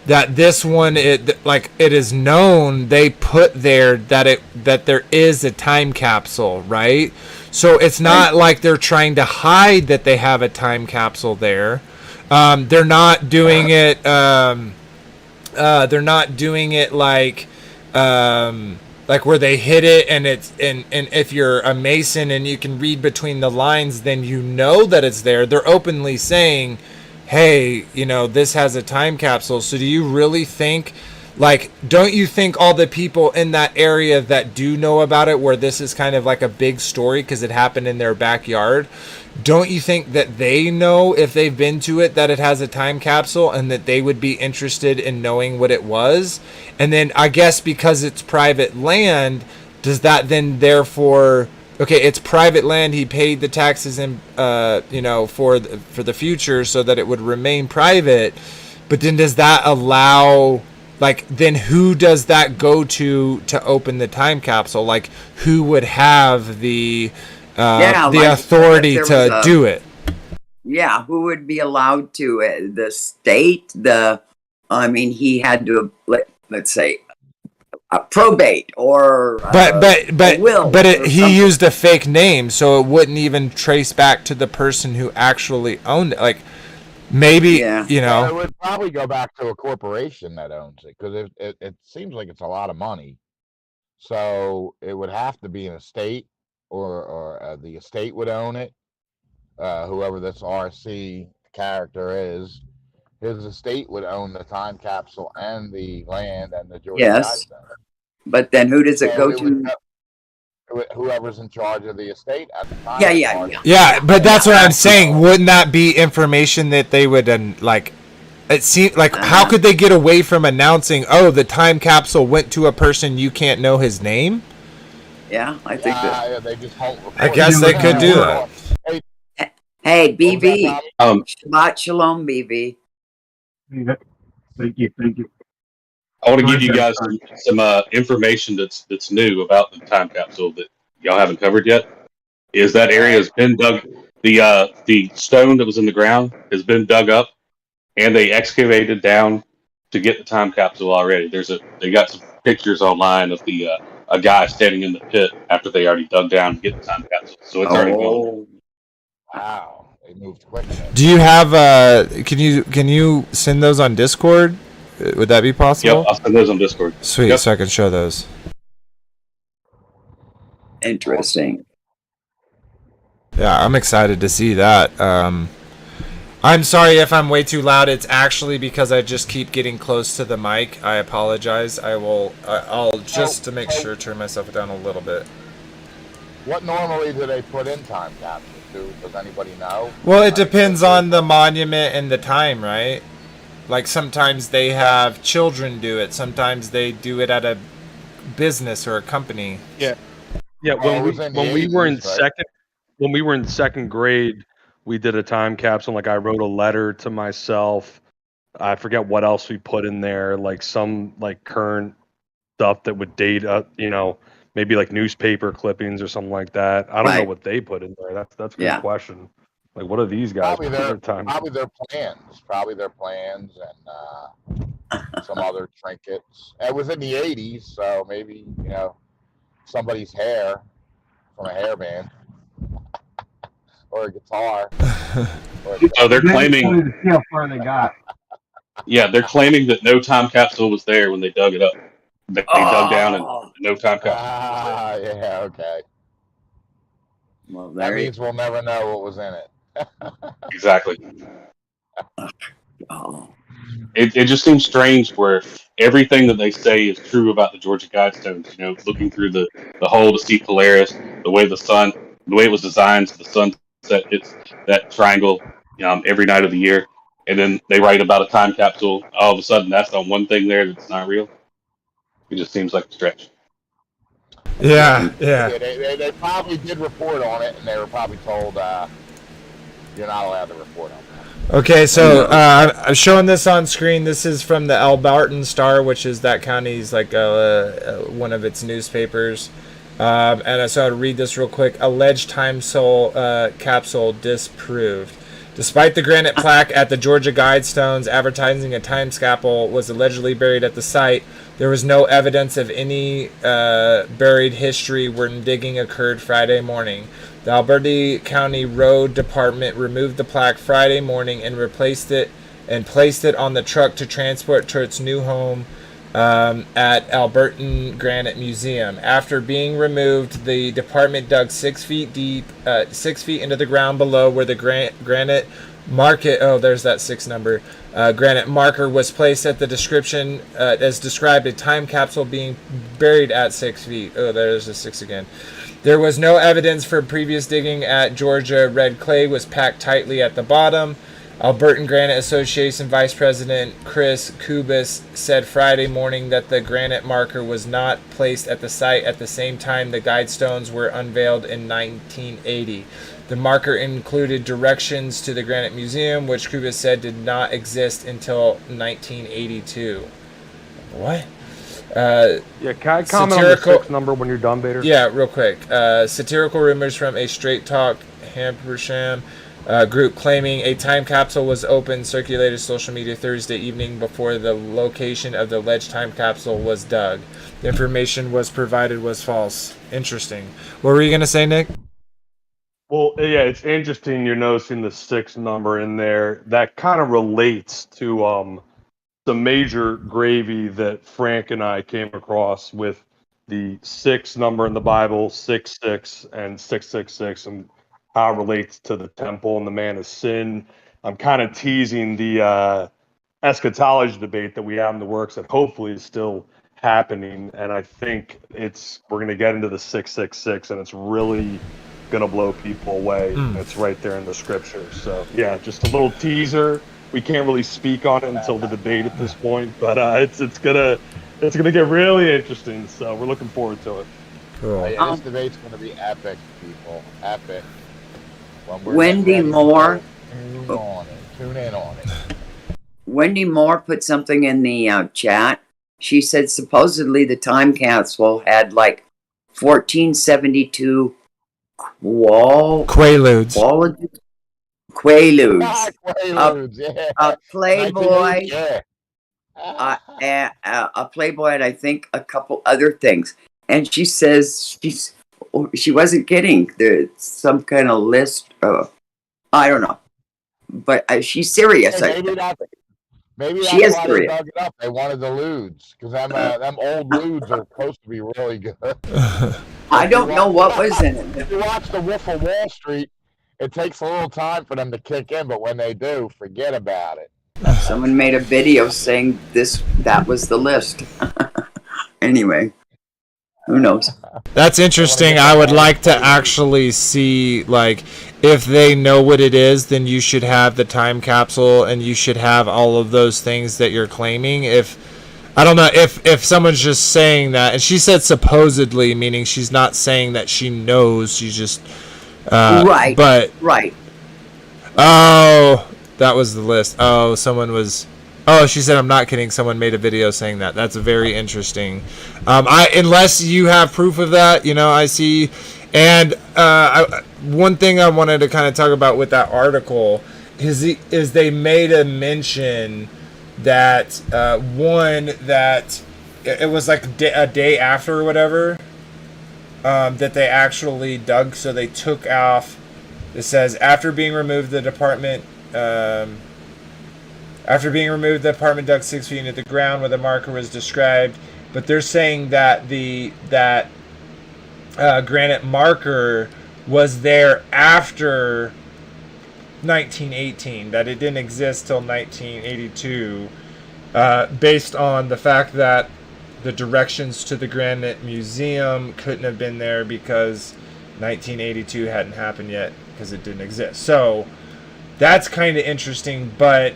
that this one, it is known, they put there that there is a time capsule, right? So it's not like they're trying to hide that they have a time capsule there. They're not doing it. They're not doing it like where they hit it, and it's and if you're a Mason and you can read between the lines, then you know that it's there. They're openly saying, hey, you know, this has a time capsule. So do you really think, like, don't you think all the people in that area that do know about it, where this is kind of like a big story because it happened in their backyard, don't you think that they know, if they've been to it, that it has a time capsule, and that they would be interested in knowing what it was? And then I guess because it's private land, does that then therefore, okay, it's private land, he paid the taxes in, you know, for the future so that it would remain private, but then does that allow, like, then who does that go to open the time capsule? Like, who would have the like, authority if there to was do it? Yeah, who would be allowed to? The state? I mean, he had to, let's say, probate or But will. He used a fake name, so it wouldn't even trace back to the person who actually owned it. Like, maybe, Yeah. you know. Well, it would probably go back to a corporation that owns it, because it seems like it's a lot of money. So it would have to be an estate, or the estate would own it. Whoever this RC character is, his estate would own the time capsule and the land and the Georgia Yes. Guidestones. But then who does it So go it to? whoever's in charge of the estate at the time. Yeah. Yeah, but that's what I'm saying. Wouldn't that be information that they would, like, it seems like, how could they get away from announcing, oh, the time capsule went to a person you can't know his name? Yeah, I think that. They just won't report I guess they could do that. Hey, BB. Um, Shabbat shalom, BB. Thank you. I want to give you guys some information that's new about the time capsule that y'all haven't covered yet. Is that area has been dug. The stone that was in the ground has been dug up, and they excavated down to get the time capsule already. They got some pictures online of a guy standing in the pit after they already dug down to get the time capsule. So it's already going. Wow, they moved quick. Do you have can you send those on Discord? Would that be possible? Yep, I'll send those on Discord. Sweet, Yep. so I can show those. Interesting. Yeah, I'm excited to see that. I'm sorry if I'm way too loud. It's actually because I just keep getting close to the mic. I apologize. I'll just to make sure turn myself down a little bit. What normally do they put in time capsules? Does anybody know? Well, it depends on the monument and the time, right? Like, sometimes they have children do it. Sometimes they do it at a business or a company. Yeah. Oh, When we were in second grade, we did a time capsule. Like, I wrote a letter to myself. I forget what else we put in there, like some like current stuff that would date, maybe like newspaper clippings or something like that. I don't know what they put in there. That's a good question. Like, what are these guys? Probably their plans and some other trinkets. It was in the 80s, so maybe, somebody's hair from a hairband or a guitar. So they're claiming. See how far they got. Yeah, they're claiming that no time capsule was there when they dug it up. They dug down and no time capsule. Yeah, okay. Well, That means we'll never know what was in it. Exactly. Oh. It just seems strange where everything that they say is true about the Georgia Guidestones. Looking through the hole to see Polaris, the way it was designed, so the sun hits that triangle, every night of the year, and then they write about a time capsule. All of a sudden, that's the one thing there that's not real. It just seems like a stretch. Yeah. They probably did report on it, and they were probably told you're not allowed to report on that. Okay, so I'm showing this on screen. This is from the Albertan Star, which is that county's like one of its newspapers. And so I'll read this real quick. Alleged time capsule disproved. Despite the granite plaque at the Georgia Guidestones advertising a time capsule was allegedly buried at the site, there was no evidence of any buried history when digging occurred Friday morning. The Alberta County Road Department removed the plaque Friday morning and placed it on the truck to transport to its new home at Albertan Granite Museum. After being removed, the department dug 6 feet deep, 6 feet into the ground below where the granite market. Oh, there's that 6 number. Granite marker was placed at the description as described, a time capsule being buried at 6 feet. Oh, there's a 6 again. There was no evidence for previous digging at Georgia. Red clay was packed tightly at the bottom. Albertan Granite Association Vice President Chris Kubis said Friday morning that the granite marker was not placed at the site at the same time the Guidestones were unveiled in 1980. The marker included directions to the Granite Museum, which Kubis said did not exist until 1982. What? Yeah, can I comment on the 6 number when you're done, Bader? Yeah, real quick. Satirical rumors from a Straight Talk Hampshire group claiming a time capsule was opened circulated social media Thursday evening before the location of the alleged time capsule was dug. The information was provided was false. Interesting. What were you going to say, Nick? Well, yeah, it's interesting you're noticing the 6 number in there. That kind of relates to the major gravy that Frank and I came across with the 6 number in the Bible, 666 and 666, and how it relates to the temple and the man of sin. I'm kind of teasing the eschatology debate that we have in the works that hopefully is still happening. And I think we're going to get into the 666, and it's really going to blow people away. It's right there in the scripture. So yeah, just a little teaser. We can't really speak on it until the debate at this point, but it's gonna get really interesting. So we're looking forward to it. Cool. Yeah, this debate's going to be epic, people. Epic. Wendy Moore. Tune in on it. Wendy Moore put something in the chat. She said supposedly the time capsule had like 1472 Quaaludes. Quaaludes, yeah. A Playboy, yeah. a Playboy, and I think a couple other things. And she says she wasn't kidding. There's some kind of list. I don't know, but she's serious. Hey, maybe that's she is why serious. they dug it up. They wanted the lewds because them old lewds are supposed to be really good. I don't know what was in it. If you watch The Wolf of Wall Street, it takes a little time for them to kick in, but when they do, forget about it. Someone made a video saying that was the list. Anyway, who knows? That's interesting. I would like to actually see, like, if they know what it is, then you should have the time capsule and you should have all of those things that you're claiming. I don't know if someone's just saying that, and she said supposedly, meaning she's not saying that she knows, she's just right. But right. Oh, that was the list. Oh, she said, I'm not kidding. Someone made a video saying that. That's very interesting. Unless you have proof of that, I see. And one thing I wanted to kind of talk about with that article is they made a mention that that it was like a day after or whatever that they actually dug. So they took off. It says after being removed, the department dug 6 feet into the ground where the marker was described. But they're saying that that granite marker was there after 1918, that it didn't exist till 1982, based on the fact that the directions to the Granite Museum couldn't have been there because 1982 hadn't happened yet because it didn't exist. So that's kind of interesting, but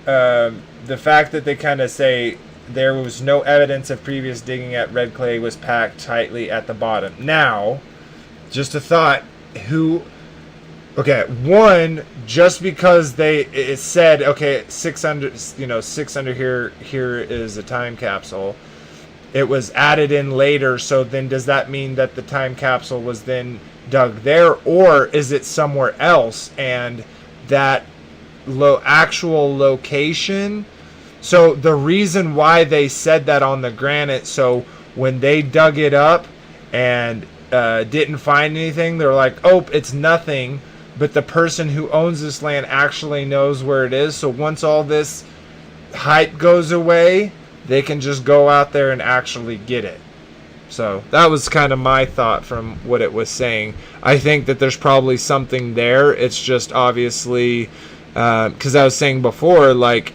the fact that they kind of say there was no evidence of previous digging at red clay was packed tightly at the bottom. Now, just a thought, one, just because it said, okay, 600 here is a time capsule. It was added in later, so then does that mean that the time capsule was then dug there, or is it somewhere else and that actual location? So the reason why they said that on the granite, so when they dug it up and didn't find anything, they're like, oh, it's nothing, but the person who owns this land actually knows where it is. So once all this hype goes away, they can just go out there and actually get it. So that was kind of my thought from what it was saying. I think that there's probably something there. It's just obviously, because I was saying before, like,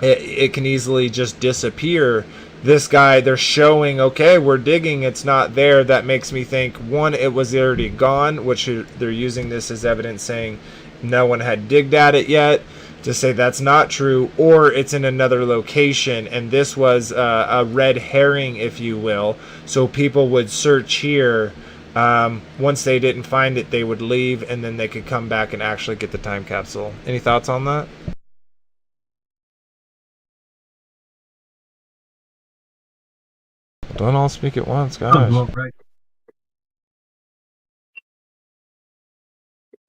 it can easily just disappear. This guy, they're showing, okay, we're digging, it's not there. That makes me think, one, it was already gone, which they're using this as evidence, saying no one had digged at it yet, to say that's not true, or it's in another location, and this was a red herring, if you will. So people would search here. Once they didn't find it, they would leave, and then they could come back and actually get the time capsule. Any thoughts on that? Don't all speak at once, guys. Right.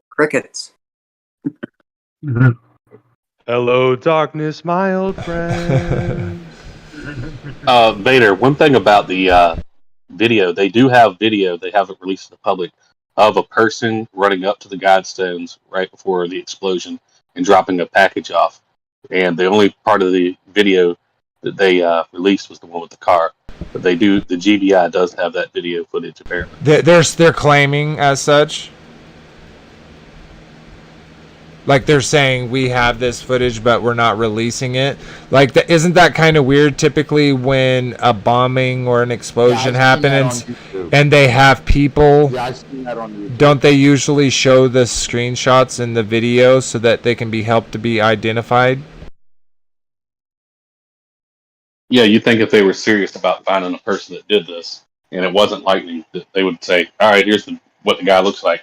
Crickets. Mhm. Hello, darkness, my old friend. Vader, one thing about the video, they do have video, they haven't released to the public, of a person running up to the Guidestones right before the explosion and dropping a package off. And the only part of the video that they released was the one with the car. But they do, the GBI does have that video footage apparently. They're claiming as such. Like, they're saying we have this footage, but we're not releasing it. Like, isn't that kind of weird? Typically, when a bombing or an explosion happens, and they have people, Yeah, I've seen that on YouTube. don't they usually show the screenshots in the video so that they can be helped to be identified? Yeah, you think if they were serious about finding a person that did this, and it wasn't lightning, that they would say, all right, here's what the guy looks like.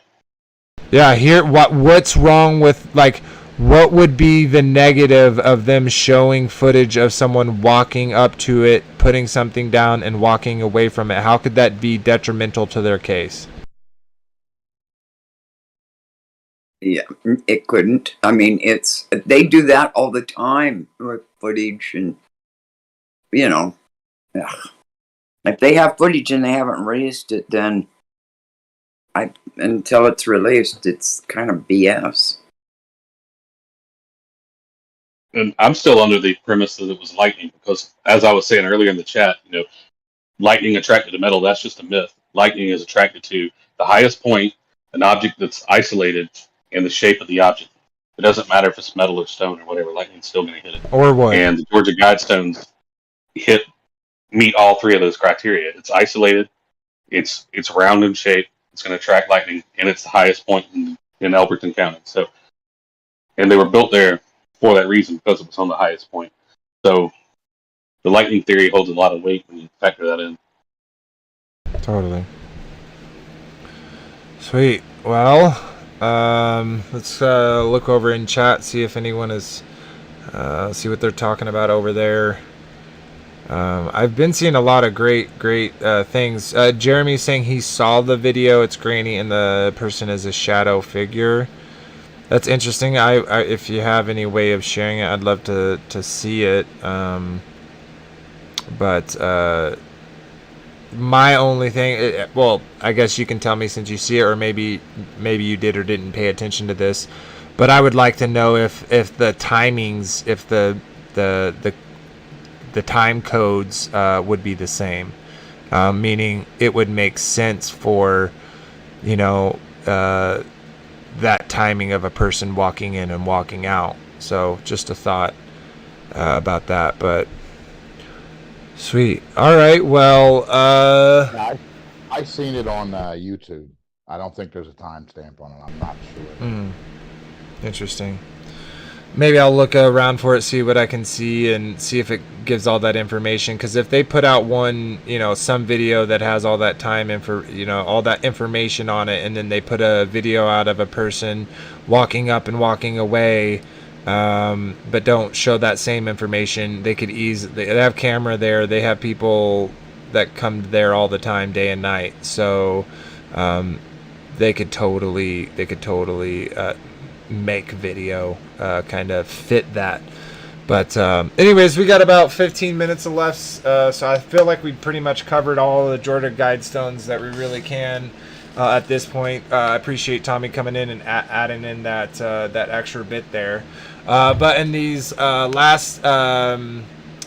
Yeah, what's wrong with, like, what would be the negative of them showing footage of someone walking up to it, putting something down, and walking away from it? How could that be detrimental to their case? Yeah, it couldn't. I mean, they do that all the time with footage, and ugh. If they have footage and they haven't released it, then until it's released, it's kind of BS. And I'm still under the premise that it was lightning because, as I was saying earlier in the chat, lightning attracted to metal, that's just a myth. Lightning is attracted to the highest point, an object that's isolated, and the shape of the object. It doesn't matter if it's metal or stone or whatever, lightning's still going to hit it. Or what? And the Georgia Guidestones meet all three of those criteria. It's isolated, it's round in shape, it's going to attract lightning, and it's the highest point in Elberton County. So, and they were built there for that reason because it was on the highest point. So the lightning theory holds a lot of weight when you factor that in. Totally. Sweet. Well, let's look over in chat, see if anyone is, see what they're talking about over there. I've been seeing a lot of great things. Jeremy's saying he saw the video. It's grainy and the person is a shadow figure. That's interesting. If you have any way of sharing it, I'd love to see it. But my only thing, well, I guess you can tell me since you see it, or maybe you did or didn't pay attention to this. But I would like to know if the timings, if the time codes would be the same, meaning it would make sense for, that timing of a person walking in and walking out. So just a thought about that. But sweet. All right. Well, I've seen it on YouTube. I don't think there's a timestamp on it. I'm not sure. Interesting. Maybe I'll look around for it, see what I can see, and see if it gives all that information. Because if they put out one, some video that has all that time all that information on it, and then they put a video out of a person walking up and walking away, but don't show that same information, they have camera there. They have people that come there all the time, day and night. So they could totally make video kind of fit that. But anyways, we got about 15 minutes left, so I feel like we pretty much covered all the Georgia Guidestones that we really can at this point. I appreciate Tommy coming in and adding in that extra bit there. But in these last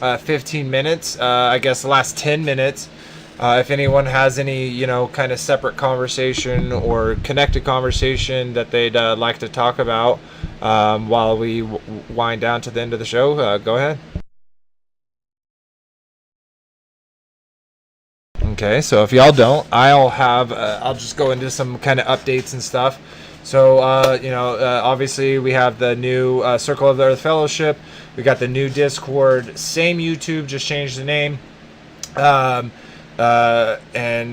15 minutes. I guess the last 10 minutes. If anyone has any, kind of separate conversation or connected conversation that they'd like to talk about while we wind down to the end of the show, go ahead. Okay, so if y'all don't, I'll just go into some kind of updates and stuff. So, obviously we have the new Circle of the Earth Fellowship. We got the new Discord, same YouTube, just changed the name. And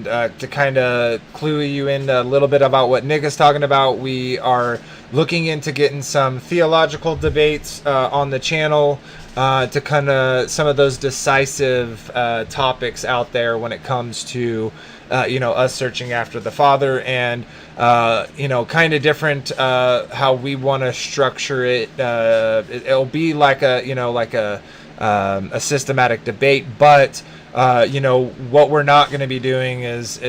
to kind of clue you in a little bit about what Nick is talking about, we are looking into getting some theological debates on the channel to kind of some of those decisive topics out there when it comes to us searching after the Father, and kind of different how we want to structure it. It'll be like a systematic debate, but what we're not going to be doing is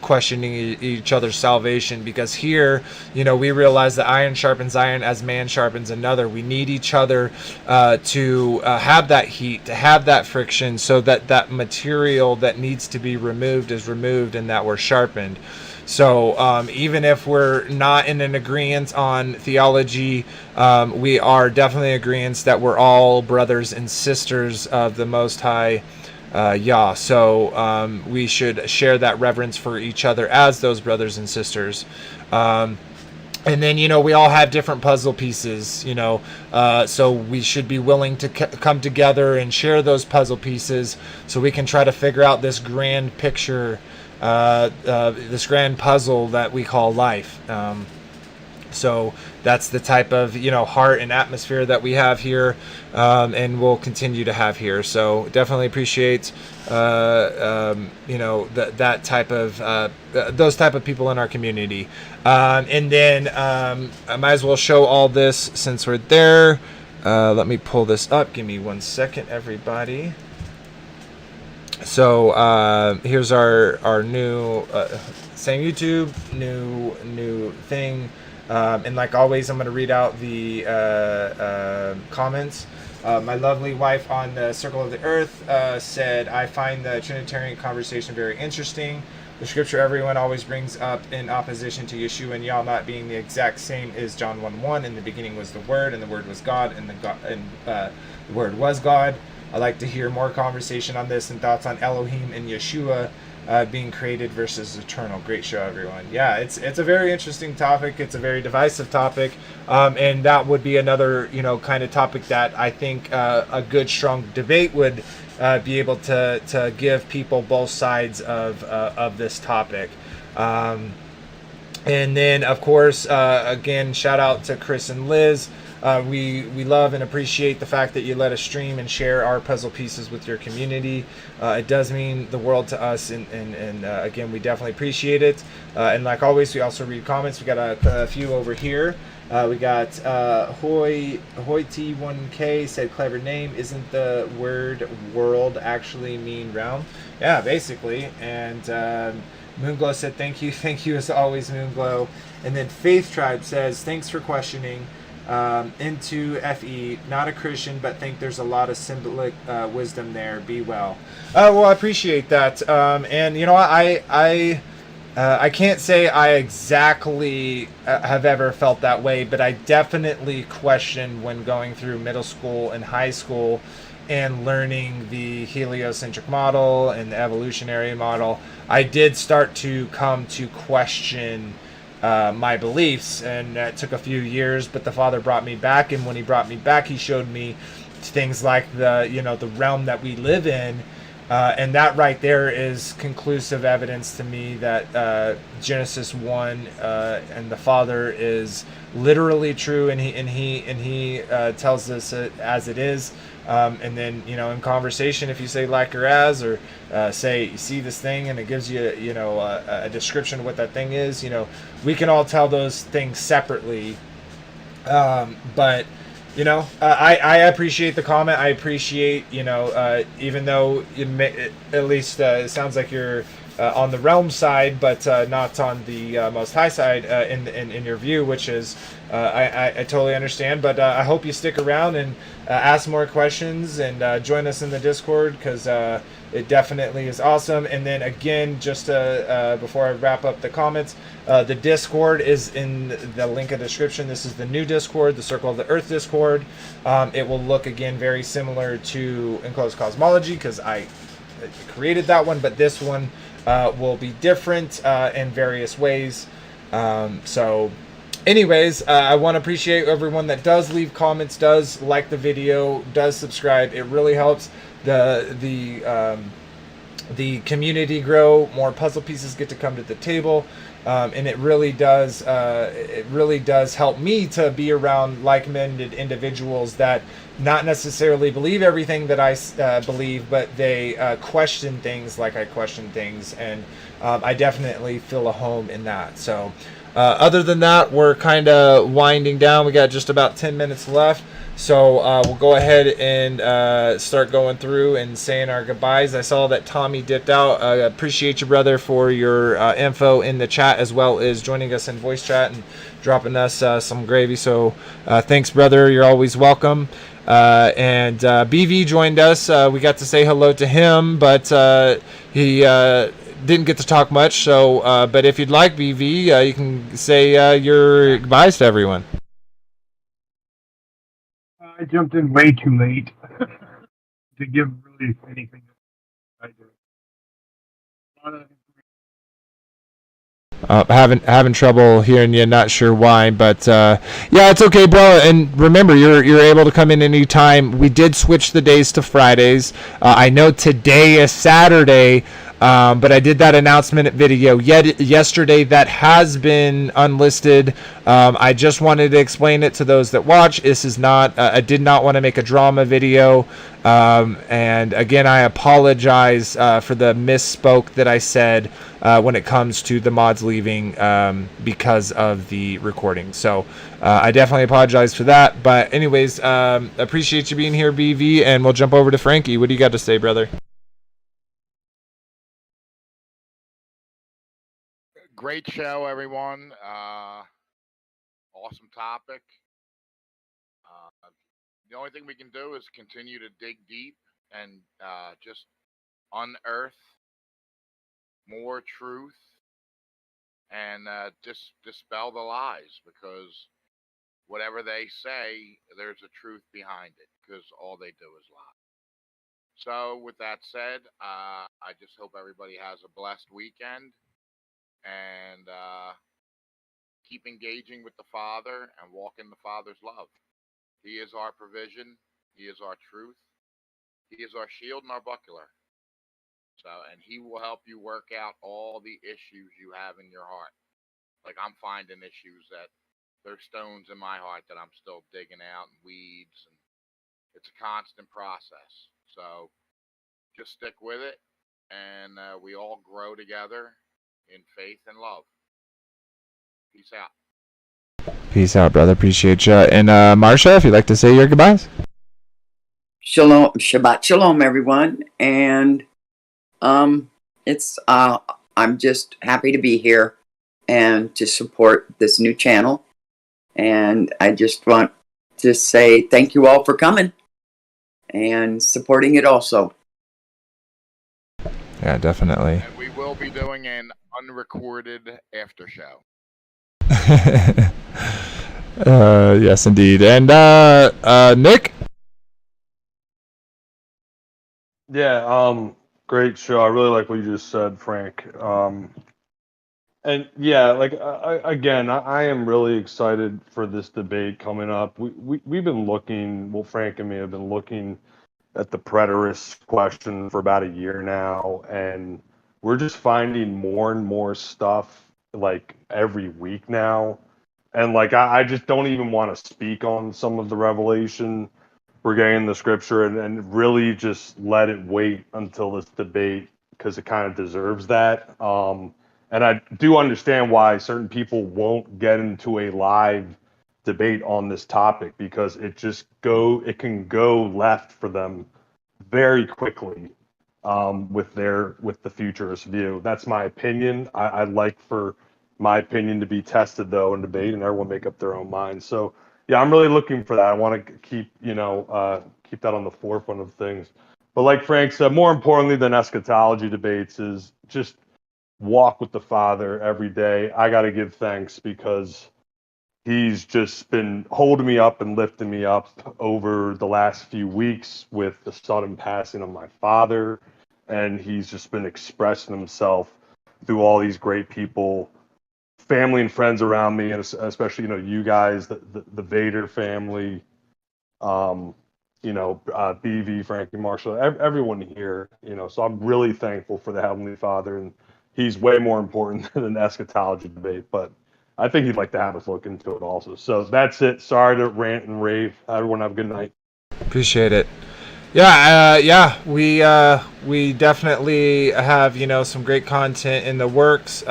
questioning each other's salvation, because here, we realize that iron sharpens iron as man sharpens another. We need each other to have that heat, to have that friction, so that that material that needs to be removed is removed and that we're sharpened. So even if we're not in an agreement on theology, we are definitely in agreement that we're all brothers and sisters of the Most High Yah. So we should share that reverence for each other as those brothers and sisters. And then, we all have different puzzle pieces, so we should be willing to come together and share those puzzle pieces so we can try to figure out this grand picture, this grand puzzle that we call life. So that's the type of, heart and atmosphere that we have here, and we'll continue to have here. So definitely appreciate, that type of, those type of people in our community. And then I might as well show all this since we're there. Let me pull this up. Give me 1 second, everybody. So here's our new, same YouTube, new thing. And like always, I'm going to read out the comments. My lovely wife on the Circle of the Earth said, I find the Trinitarian conversation very interesting. The scripture everyone always brings up in opposition to Yeshua and Yah not being the exact same is John 1:1. In the beginning was the Word, and the Word was God, and the Word was God. I'd like to hear more conversation on this and thoughts on Elohim and Yeshua being created versus eternal. Great show, everyone. Yeah, it's a very interesting topic. It's a very divisive topic, and that would be another kind of topic that I think a good strong debate would be able to give people both sides of this topic. And then of course again, shout out to Chris and Liz. We love and appreciate the fact that you let us stream and share our puzzle pieces with your community. It does mean the world to us, and again, we definitely appreciate it. And like always, we also read comments. We got a few over here. We got Hoity1K said, clever name. Isn't the word world actually mean realm? Yeah, basically. And Moonglow said, thank you as always, Moonglow. And then Faith Tribe says, thanks for questioning. Into FE, not a Christian, but think there's a lot of symbolic wisdom there. Be well. Well, I appreciate that. And I can't say I exactly have ever felt that way, but I definitely questioned when going through middle school and high school and learning the heliocentric model and the evolutionary model. I did start to come to question my beliefs, and it took a few years, but the Father brought me back, and when he brought me back, he showed me things like the realm that we live in, and that right there is conclusive evidence to me that Genesis 1 and the Father is literally true, and he tells us it as it is. And then in conversation, if you say like or as, or say you see this thing and it gives you a description of what that thing is, we can all tell those things separately. But I appreciate the comment. I appreciate even though at least it sounds like you're on the realm side, but not on the Most High side in your view, which is I totally understand. But I hope you stick around and ask more questions and join us in the Discord, because it definitely is awesome. And then again, just before I wrap up the comments, the Discord is in the link in the description. This is the new Discord, the Circle of the Earth Discord. It will look again very similar to Enclosed Cosmology, because I created that one, but this one will be different in various ways. So anyways, I want to appreciate everyone that does leave comments, does like the video, does subscribe. It really helps the community grow. More puzzle pieces get to come to the table, and it really does help me to be around like-minded individuals that not necessarily believe everything that I believe, but they question things like I question things, and I definitely feel a home in that. So other than that, we're kind of winding down. We got just about 10 minutes left. So we'll go ahead and start going through and saying our goodbyes. I saw that Tommy dipped out. I appreciate you, brother, for your info in the chat, as well as joining us in voice chat and dropping us some gravy. So thanks, brother. You're always welcome. And BV joined us. We got to say hello to him, but he didn't get to talk much. So, but if you'd like, BV, you can say your goodbyes to everyone. I jumped in way too late to give really anything I do. A lot of Having trouble hearing you. Not sure why, but yeah, it's okay, bro. And remember, you're able to come in anytime. We did switch the days to Fridays. I know today is Saturday, but I did that announcement video yesterday that has been unlisted. I just wanted to explain it to those that watch. This is not. I did not want to make a drama video. And again, I apologize for the misspoke that I said when it comes to the mods leaving because of the recording. So I definitely apologize for that. But anyways, appreciate you being here, BV, and we'll jump over to Frankie. What do you got to say, brother? Great show, everyone. Awesome topic. The only thing we can do is continue to dig deep and just unearth more truth and dispel the lies, because whatever they say, there's a truth behind it, because all they do is lie. So with that said, I just hope everybody has a blessed weekend, and keep engaging with the Father and walk in the Father's love. He is our provision. He is our truth. He is our shield and our buckler. So, and he will help you work out all the issues you have in your heart. Like, I'm finding issues that there's stones in my heart that I'm still digging out, and weeds, and it's a constant process. So just stick with it, and we all grow together in faith and love. Peace out. Peace out, brother. Appreciate you. And Marsha, if you'd like to say your goodbyes. Shalom, Shabbat Shalom, everyone. And it's I'm just happy to be here and to support this new channel. And I just want to say thank you all for coming and supporting it also. Yeah, definitely. And we will be doing an unrecorded after show. Yes, indeed. And Nick? Yeah, great show. I really like what you just said, Frank. And yeah, like again, I am really excited for this debate coming up. We've been looking, well, Frank and me have been looking at the preterist question for about a year now, and we're just finding more and more stuff like every week now. And like I just don't even want to speak on some of the revelation we're getting in the scripture, and really just let it wait until this debate, because it kind of deserves that. And I do understand why certain people won't get into a live debate on this topic, because it can go left for them very quickly. with the futurist view. That's my opinion. I'd like for my opinion to be tested though in debate, and everyone make up their own mind. So yeah, I'm really looking for that. I want to keep keep that on the forefront of things. But like Frank said, more importantly than eschatology debates is just walk with the Father every day. I got to give thanks because he's just been holding me up and lifting me up over the last few weeks with the sudden passing of my father. And he's just been expressing himself through all these great people, family and friends around me, and especially, you guys, the Vader family, BV, Frankie Marshall, everyone here, so I'm really thankful for the Heavenly Father, and he's way more important than an eschatology debate, but I think he'd like to have us look into it also. So that's it. Sorry to rant and rave. Everyone have a good night. Appreciate it. Yeah, we definitely have, some great content in the works.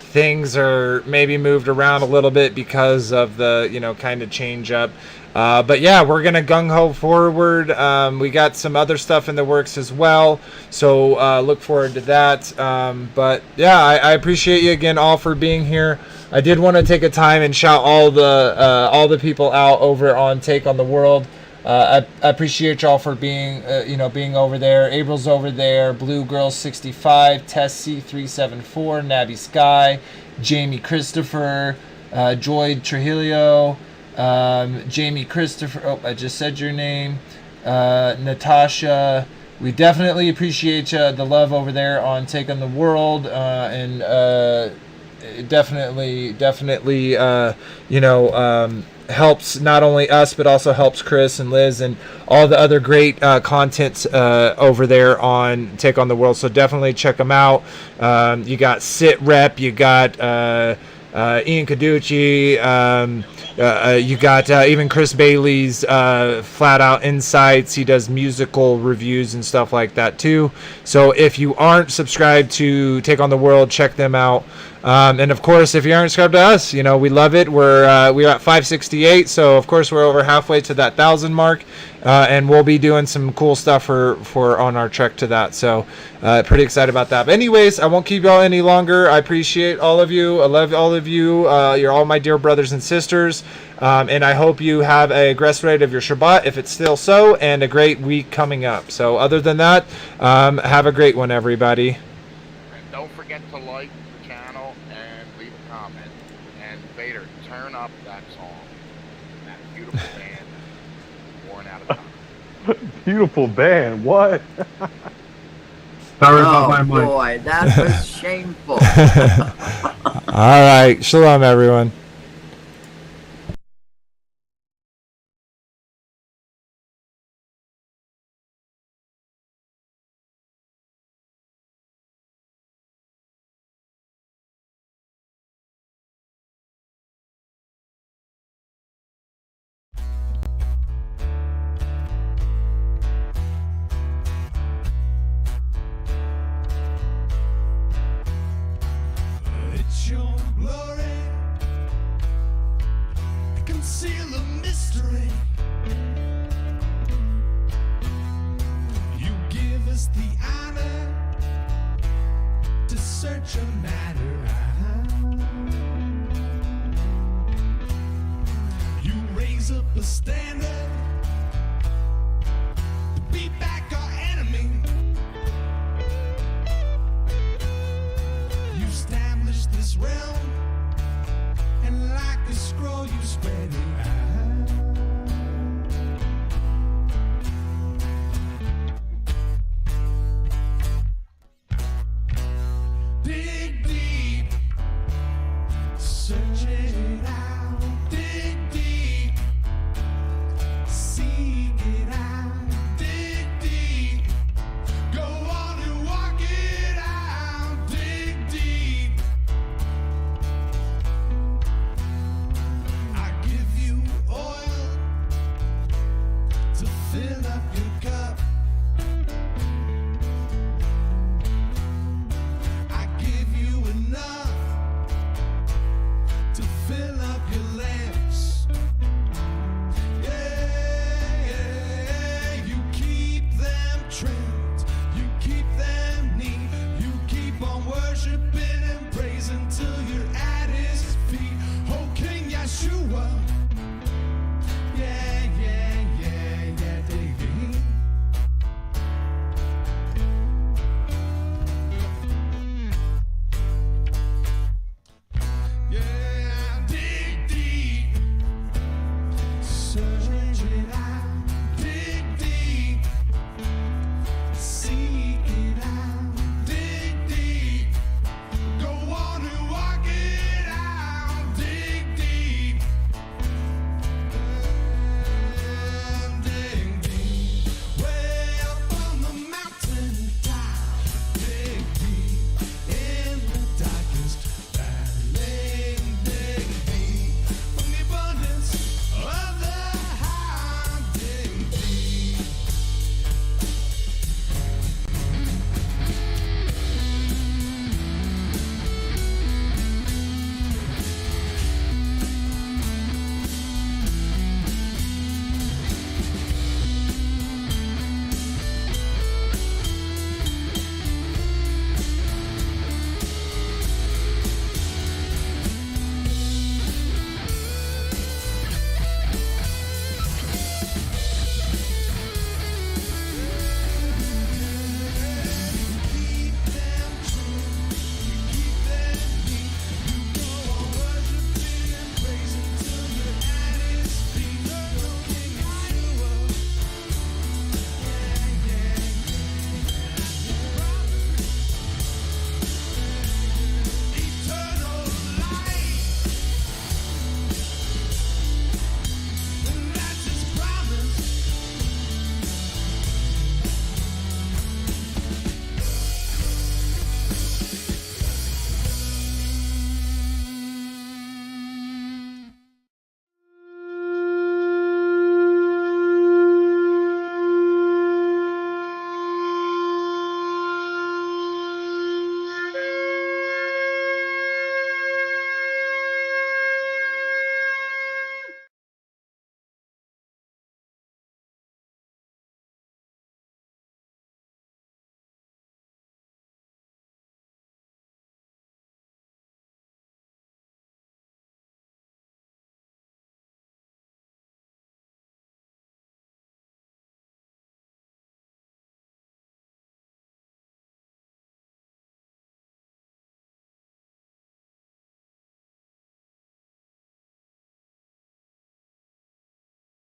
Things are maybe moved around a little bit because of the, kind of change up. But yeah, we're going to gung-ho forward. We got some other stuff in the works as well. So look forward to that. But yeah, I appreciate you again all for being here. I did want to take a time and shout all the people out over on Take on the World. I appreciate y'all for being over there. April's over there. Blue Girl 65, Tess C374, Nabby Sky, Jamie Christopher, Joy Trujillo, Jamie Christopher. Oh, I just said your name. Natasha. We definitely appreciate the love over there on Take on the World, and definitely, helps not only us but also helps Chris and Liz and all the other great content over there on Take on the World. So definitely check them out. You got Sit Rep, you got Ian Caducci, you got even Chris Bailey's Flat Out Insights. He does musical reviews and stuff like that too. So if you aren't subscribed to Take on the World, check them out. And of course, if you aren't subscribed to us, we love it. We're at 568, so of course we're over halfway to that 1,000 mark, and we'll be doing some cool stuff for on our trek to that. So pretty excited about that. But anyways, I won't keep y'all any longer. I appreciate all of you. I love all of you. You're all my dear brothers and sisters, and I hope you have a rest rate of your Shabbat, if it's still so, and a great week coming up. So other than that, have a great one, everybody. And don't forget to like the channel and leave a comment. And Vader, turn up that song. That beautiful band, Worn Out of Time. Beautiful band. What? Sorry about my mic. Boy, that was shameful. All right. Shalom, everyone. It's your glory, conceal the mystery. You give us the honor to search a matter out. You raise up a standard